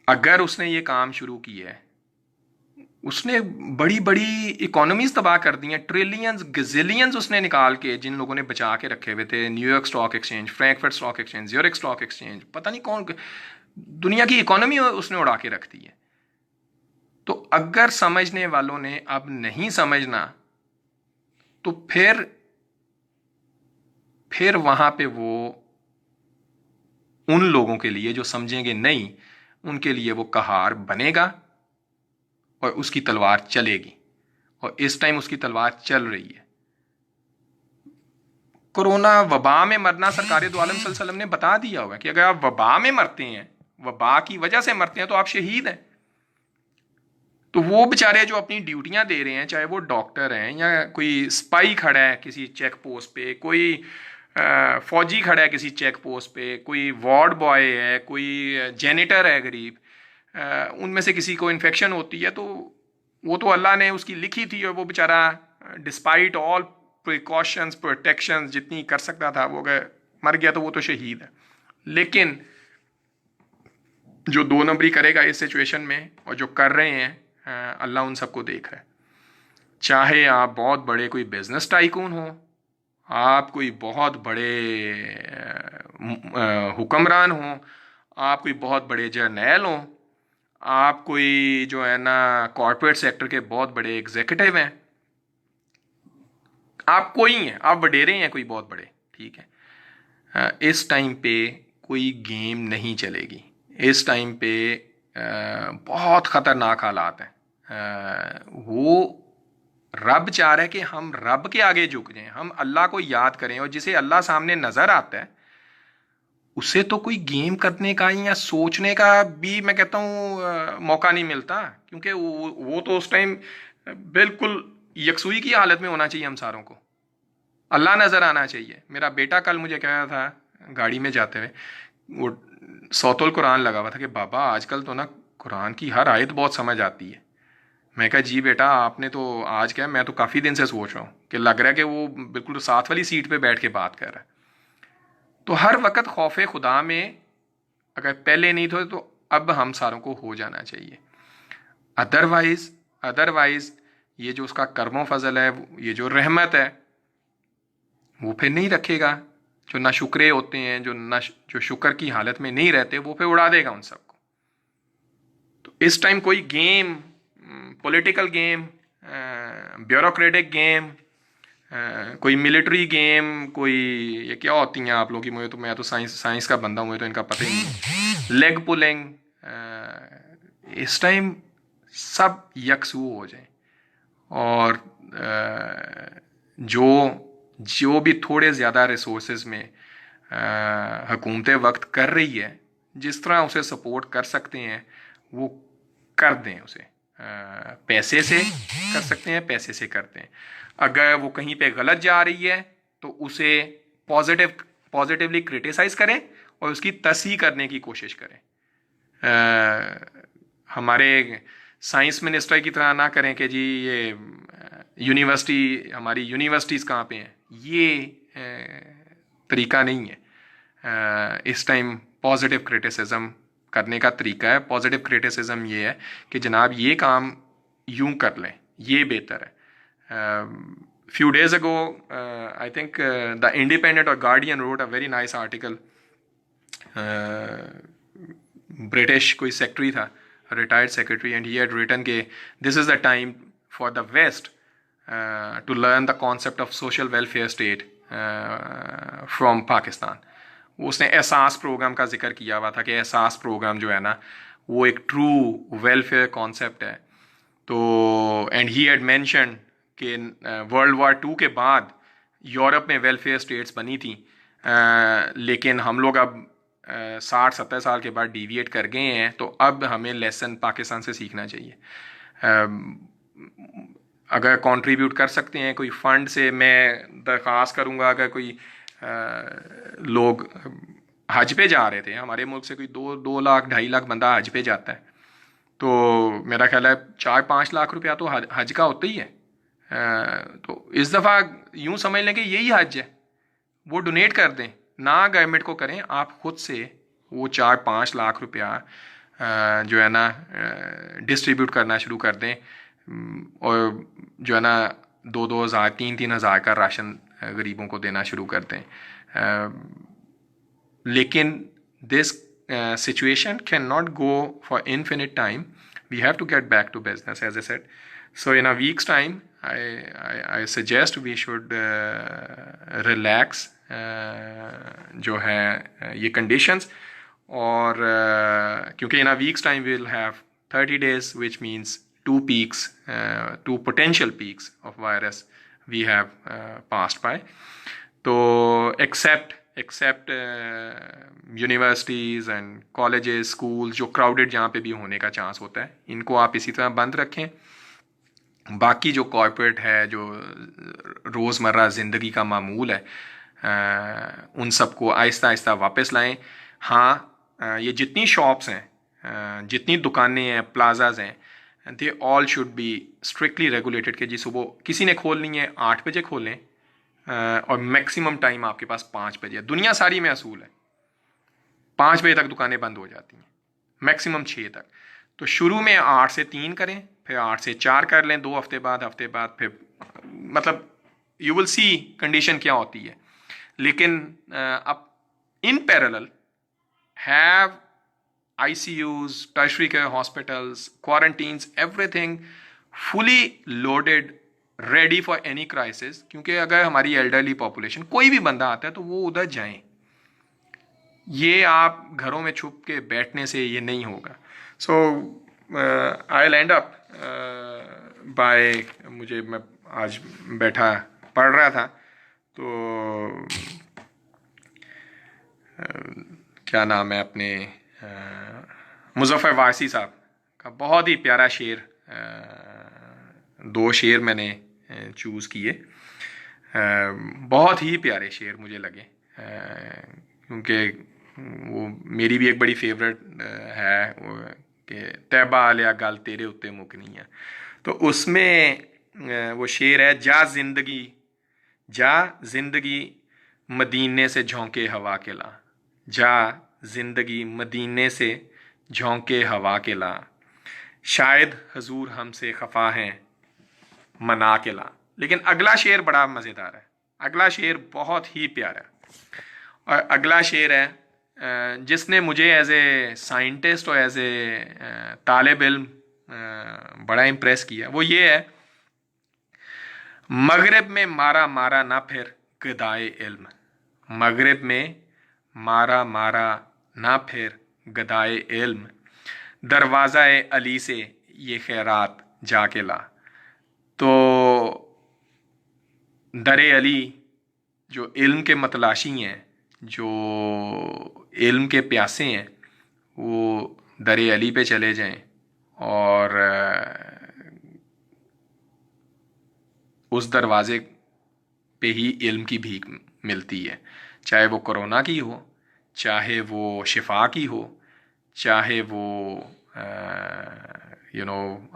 अगर उसने ये काम शुरू किया है, उसने बड़ी बड़ी इकोनॉमीज तबाह कर दी हैं, ट्रिलियंस गजिलियंस उसने निकाल के, जिन लोगों ने बचा के रखे हुए थे, New York stock exchange, Frankfurt stock exchange, Zurich stock exchange, पता नहीं कौन, दुनिया की इकोनॉमी उसने उड़ा के रख दी है। तो अगर समझने वालों ने अब नहीं समझना तो फिर वहां पे वो उन लोगों के लिए जो समझेंगे नहीं, उनके लिए वो कहार बनेगा और उसकी तलवार चलेगी। और इस टाइम उसकी तलवार चल रही है। कोरोना वबा में मरना सरकार दो आलम सल्लल्लाहु अलैहि वसल्लम ने बता दिया हुआ है कि अगर आप वबा में मरते हैं, वबा की वजह से मरते हैं, तो आप शहीद हैं। तो वो बेचारे जो अपनी ड्यूटियां दे रहे हैं, चाहे वो डॉक्टर हैं या कोई स्पाई खड़ा है किसी चेक पोस्ट पे, कोई फौजी खड़ा है किसी चेक पोस्ट पे, कोई वार्ड बॉय है, कोई जेनिटर है गरीब, उनमें से किसी को इन्फेक्शन होती है तो वो तो अल्लाह ने उसकी लिखी थी और वो बेचारा डिस्पाइट ऑल प्रिकॉशंस प्रोटेक्शंस जितनी कर सकता था, वो अगर मर गया तो वो तो शहीद है। लेकिन जो 2 नंबरी करेगा इस सिचुएशन में, और जो कर रहे हैं, अल्लाह उन सबको देख रहा है। चाहे आप बहुत बड़े कोई बिजनेस टाइकून हो, आप कोई बहुत बड़े हुक्मरान हो, आप कोई बहुत बड़े जर्नैल हो, आप कोई जो है ना कॉरपोरेट सेक्टर के बहुत बड़े एग्जीक्यूटिव हैं, आप कोई हैं, आप वडेरे हैं कोई बहुत बड़े, ठीक है, इस टाइम पे कोई गेम नहीं चलेगी। इस टाइम पे बहुत ख़तरनाक हालात हैं। वो रब चाह रहा है कि हम रब के आगे झुक जाएं, हम अल्लाह को याद करें, और जिसे अल्लाह सामने नज़र आता है उसे तो कोई गेम करने का या सोचने का भी, मैं कहता हूँ, मौका नहीं मिलता। क्योंकि वो तो उस टाइम बिल्कुल यकसुई की हालत में होना चाहिए। हम सारों को अल्लाह नज़र आना चाहिए। मेरा बेटा कल मुझे कह रहा था गाड़ी में जाते हुए, वो सौतुल कुरान लगा हुआ था कि बाबा आजकल तो ना कुरान की हर आयत बहुत समझ आती है। मैं कहा जी बेटा, आपने तो आज क्या, मैं तो काफ़ी दिन से सोच रहा हूँ कि लग रहा है कि वो बिल्कुल साथ वाली सीट पे बैठ के बात कर रहा है। तो हर वक्त खौफ खुदा में अगर पहले नहीं थे तो अब हम सारों को हो जाना चाहिए। अदरवाइज ये जो उसका कर्मो फजल है, ये जो रहमत है, वो फिर नहीं रखेगा। जो ना शुक्रे होते हैं, जो शुक्र की हालत में नहीं रहते, वो फिर उड़ा देगा उन सबको। तो इस टाइम कोई game, political game, bureaucratic game, कोई मिलिट्री गेम, कोई ये क्या होती हैं आप लोगों की, मुझे तो, मैं तो साइंस का बंदा हूँ, मुझे तो इनका पता ही नहीं, लेग पुलिंग, इस टाइम सब यकसू हो जाए। और जो भी थोड़े ज़्यादा रिसोर्सेज में हुकूमतें वक्त कर रही है, जिस तरह उसे सपोर्ट कर सकते हैं वो कर दें। उसे पैसे से कर सकते हैं, पैसे से करते हैं। अगर वो कहीं पे गलत जा रही है तो उसे पॉजिटिवली क्रिटिसाइज करें और उसकी तस्हीह करने की कोशिश करें। हमारे साइंस मिनिस्टर की तरह ना करें कि जी ये यूनिवर्सिटी, हमारी यूनिवर्सिटीज़ कहाँ पे हैं, ये तरीका नहीं है। इस टाइम पॉजिटिव क्रिटिसिज्म करने का तरीका है। पॉजिटिव क्रिटिसिज्म ये है कि जनाब ये काम यूं कर लें, ये बेहतर है। few days ago, I think the Independent or Guardian wrote a very nice article. British कोई सेक्रेटरी था, retired secretary, and he had written के this is the time for the West to learn the concept of social welfare state from Pakistan. उसने एहसास प्रोग्राम का जिक्र किया हुआ था कि एहसास प्रोग्राम जो है ना वो एक ट्रू वेलफेयर कॉन्सेप्ट है। तो एंड ही हैड मेंशन कि वर्ल्ड वार 2 के बाद यूरोप में वेलफेयर स्टेट्स बनी थी, लेकिन हम लोग अब 60-70 साल के बाद डिविएट कर गए हैं, तो अब हमें लेसन पाकिस्तान से सीखना चाहिए। अगर कंट्रीब्यूट कर सकते हैं कोई फ़ंड से, मैं दरख्वास्त करूँगा, अगर कोई लोग हज पे जा रहे थे, हमारे मुल्क से कोई 2 लाख 2.5 लाख बंदा हज पे जाता है, तो मेरा ख्याल है 4-5 लाख रुपया तो हज का होता ही है। तो इस दफ़ा यूँ समझ लें कि यही हज है, वो डोनेट कर दें, ना गवर्नमेंट को करें, आप खुद से वो 4-5 लाख रुपया जो है ना डिस्ट्रीब्यूट करना शुरू कर दें, और जो है ना 2-2 हज़ार 3-3 हज़ार का राशन गरीबों को देना शुरू कर दें। लेकिन this situation cannot go for infinite time. We have to get back to business, as I said. So in a week's time, I suggest we should relax जो है ये conditions, और क्योंकि in a week's time we will have 30 days, which means 2 peaks, 2 potential peaks of virus we have passed by. तो except universities and colleges, school जो क्राउडेड जहाँ पे भी होने का चांस होता है, इनको आप इसी तरह बंद रखें। बाकी जो कॉर्पोरेट है, जो रोज़मर्रा ज़िंदगी का मामूल है, उन सबको आहिस्ता आहिस्ता वापस लाएं। हाँ, ये जितनी शॉप्स हैं, जितनी दुकानें हैं, प्लाजाज हैं, they all should be strictly regulated कि जी सुबह किसी ने खोलनी है 8 बजे खोलें, और मैक्सिमम टाइम आपके पास 5 बजे। दुनिया सारी में असूल है 5 बजे तक दुकानें बंद हो जाती हैं, मैक्सिमम 6 तक। तो शुरू में 8 से 3 करें, फिर 8 से 4 कर लें 2 हफ्ते बाद, फिर मतलब यू विल सी कंडीशन क्या होती है। लेकिन अब in parallel have ICUs, tertiary care hospitals, quarantines, everything fully loaded, ready for any crisis. क्योंकि अगर हमारी एल्डरली पॉपुलेशन, कोई भी बंदा आता है तो वो उधर जाएं, ये आप घरों में छुप के बैठने से ये नहीं होगा। So I will end up by, मैं आज बैठा पढ़ रहा था, तो क्या नाम है अपने मुज़फ़्फ़र वासी साहब का बहुत ही प्यारा शेर, 2 शेर मैंने चूज़ किए, बहुत ही प्यारे शेर मुझे लगे, क्योंकि वो मेरी भी एक बड़ी फेवरेट है कि तैबा आलिया गल तेरे उत्ते मुकनी है। तो उसमें वो शेर है, जा जिंदगी मदीने से झोंके हवा के ला, जा जिंदगी मदीने से झोंके हवा के ला, शायद हजूर हमसे खफा हैं मना के ला। लेकिन अगला शेर बड़ा मज़ेदार है, अगला शेर बहुत ही प्यारा है। और अगला शेर है जिसने मुझे एज ए साइंटिस्ट और एज ए तालिब इल्म बड़ा इम्प्रेस किया, वो ये है, मगरिब में मारा मारा ना फिर गदाए इल्म, मगरिब में मारा मारा ना फिर गदाए इल्म, दरवाज़ा-ए अली से ये खैरात जाके ला। तो दरे अली जो इल्म के मतलाशी हैं, जो इल्म के प्यासे हैं, वो दरे अली पे चले जाएं और उस दरवाज़े पे ही इल्म की भीख मिलती है, चाहे वो कोरोना की हो, चाहे वो शिफा की हो, चाहे वो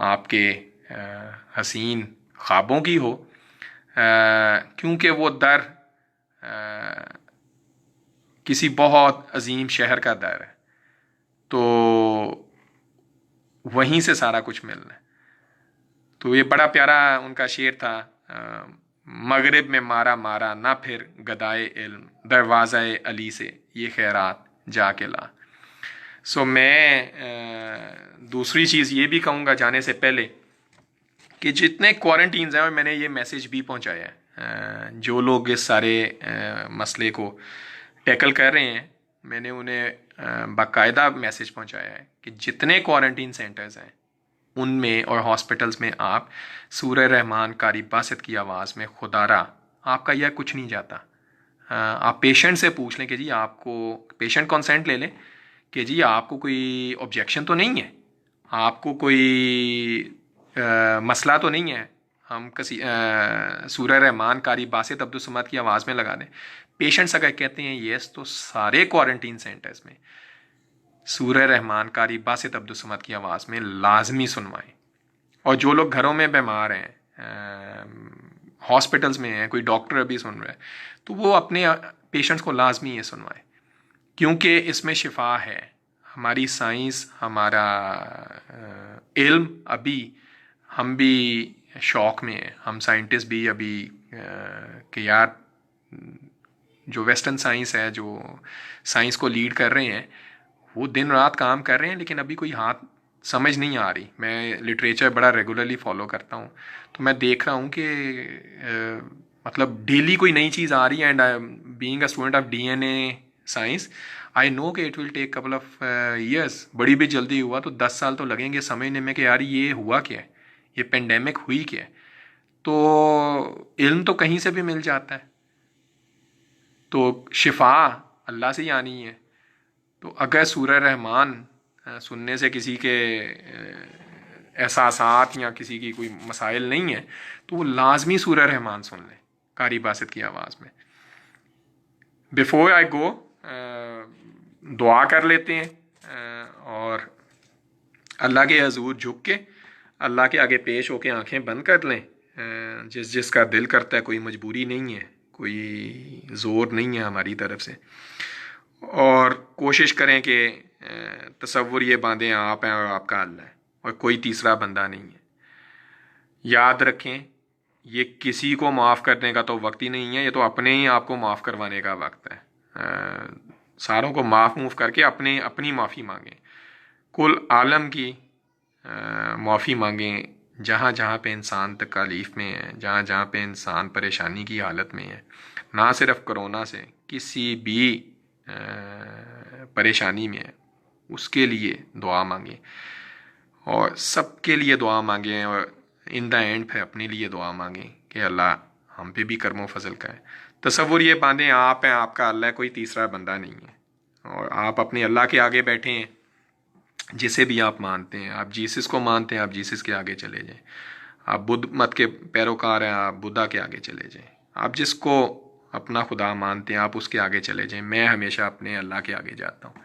आपके हसीन ख्वाबों की हो, क्योंकि वो दर किसी बहुत अजीम शहर का दर है, तो वहीं से सारा कुछ मिलना है। तो ये बड़ा प्यारा उनका शेर था, मगरिब में मारा मारा ना फिर गदाए इल्म, दरवाज़ाए अली से ये खैरात जाके ला। सो मैं दूसरी चीज़ ये भी कहूँगा जाने से पहले कि जितने क्वारंटीन्स हैं, और मैंने ये मैसेज भी पहुँचाया है, जो लोग इस सारे मसले को टैकल कर रहे हैं, मैंने उन्हें बाकायदा मैसेज पहुँचाया है कि जितने क्वारंटीन सेंटर्स हैं उनमें और हॉस्पिटल्स में आप सूरह रहमान कारी बासित की आवाज़ में खुदारा, आपका यह कुछ नहीं जाता। आप पेशेंट से पूछ लें कि जी आपको, पेशेंट कंसेंट ले लें कि जी आपको कोई ऑब्जेक्शन तो नहीं है, आपको कोई मसला तो नहीं है, हम किसी सूरह रहमान कारी बासित अब्दुल समद की आवाज़ में लगा दें। पेशेंट्स अगर कहते हैं येस, तो सारे क्वारंटीन सेंटर्स में सूरह रहमान कारी बासित अब्दुल समद की आवाज़ में लाजमी सुनवाएं। और जो लोग घरों में बीमार हैं, हॉस्पिटल्स में हैं, कोई डॉक्टर अभी सुन रहा है, तो वो अपने पेशेंट्स को लाजमी ये सुनवाएं, क्योंकि इसमें शिफा है। हमारी साइंस, हमारा इल्म, अभी हम भी शौक में हैं, हम साइंटिस्ट भी अभी कि यार जो वेस्टर्न साइंस है, जो साइंस को लीड कर रहे हैं, वो दिन रात काम कर रहे हैं, लेकिन अभी कोई हाथ समझ नहीं आ रही। मैं लिटरेचर बड़ा रेगुलरली फॉलो करता हूँ, तो मैं देख रहा हूँ कि मतलब डेली कोई नई चीज़ आ रही है। And being a student of DNA science, I know कि it will take couple of years. बड़ी भी जल्दी हुआ तो 10 साल तो लगेंगे समझने में कि यार ये हुआ क्या है, ये पेंडेमिक हुई क्या है। तो इल्म तो कहीं से भी मिल जाता है, तो शिफा अल्लाह से ही आनी है। तो अगर सूरह रहमान सुनने से किसी के एहसासात या किसी की कोई मसाइल नहीं है, तो वो लाजमी सूरह रहमान सुन ले कारी बासित की आवाज़ में। बिफोर आई गो, दुआ कर लेते हैं, और अल्लाह के हजूर झुक के अल्लाह के आगे पेश होके आंखें बंद कर लें। जिस जिसका दिल करता है, कोई मजबूरी नहीं है, कोई ज़ोर नहीं है हमारी तरफ से, और कोशिश करें कि तसव्वुर ये बांधें आप हैं और आपका अल्लाह है, और कोई तीसरा बंदा नहीं है। याद रखें, ये किसी को माफ़ करने का तो वक्त ही नहीं है, ये तो अपने ही आप को माफ़ करवाने का वक्त है। सारों को माफ़ करके अपने अपनी माफ़ी मांगें, कुल आलम की माफ़ी मांगें। जहाँ जहाँ पे इंसान तकालीफ में है, जहाँ जहाँ पे इंसान परेशानी की हालत में है, ना सिर्फ कोरोना से, किसी भी परेशानी में है, उसके लिए दुआ मांगें, और सबके लिए दुआ मांगें, और इन द एंड पे अपने लिए दुआ मांगें कि अल्लाह हम पे भी करमो फजल का है। तसव्वुर ये बांधें, आप हैं, आपका अल्लाह है, कोई तीसरा बंदा नहीं है, और आप अपने अल्लाह के आगे बैठे हैं। जिसे भी आप मानते हैं, आप जीसस को मानते हैं, आप जीसस के आगे चले जाएं। आप बुद्ध मत के पैरोकार हैं, आप बुद्धा के आगे चले जाएं। आप जिसको अपना खुदा मानते हैं, आप उसके आगे चले जाएं। मैं हमेशा अपने अल्लाह के आगे जाता हूँ,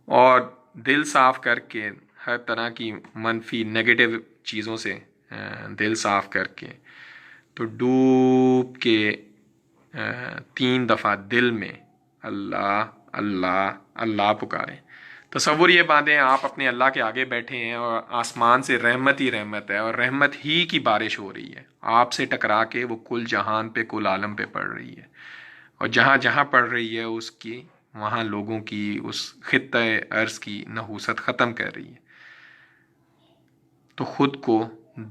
और दिल साफ़ करके, हर तरह की मनफी नेगेटिव चीज़ों से दिल साफ़ करके, तो डूब के 3 दफ़ा दिल में अल्लाह अल्लाह अल्लाह पुकारें। तसव्वुर ये बांधें, आप अपने अल्लाह के आगे बैठे हैं, और आसमान से रहमत ही रहमत है, और रहमत ही की बारिश हो रही है। आपसे टकरा के वो कुल जहान पे, कुल आलम पे पड़ रही है, और जहाँ जहाँ पड़ रही है उसकी, वहाँ लोगों की, उस खित्ते अर्ज़ की नहूसत ख़त्म कर रही है। तो ख़ुद को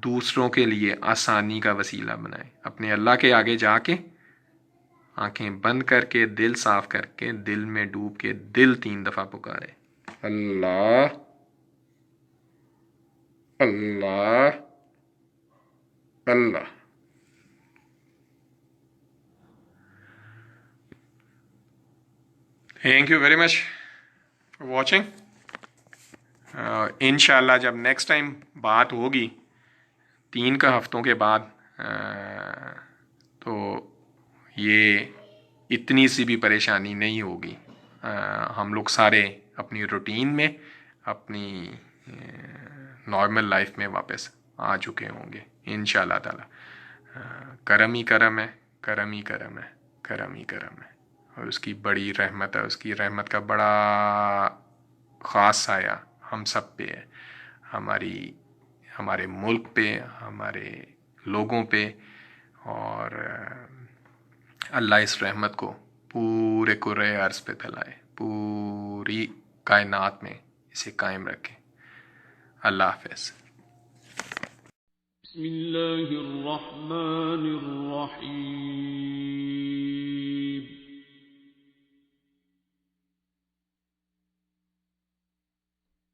दूसरों के लिए आसानी का वसीला बनाएं। अपने अल्लाह के आगे जाके आंखें बंद करके, दिल साफ़ करके, दिल में डूब के दिल 3 दफ़ा पुकारे, Allah Allah Allah. Thank you very much for watching. इंशाल्लाह जब नेक्स्ट टाइम बात होगी 3 का हफ्तों के बाद, तो ये इतनी सी भी परेशानी नहीं होगी। हम लोग सारे अपनी रूटीन में, अपनी नॉर्मल लाइफ में वापस आ चुके होंगे इंशाल्लाह ताला। करम ही करम है, करम ही करम है। करम ही करम है, और उसकी बड़ी रहमत है, उसकी रहमत का बड़ा ख़ास साया हम सब पे है, हमारे मुल्क पे, हमारे लोगों पे। और अल्लाह इस रहमत को पूरे कुर्रे अर्ज़ पे फैलाए, पूरी कायनात में इसे कायम रखे। अल्लाह हाफ़िज़। बिस्मिल्लाहिर्रहमानिर्रहीम।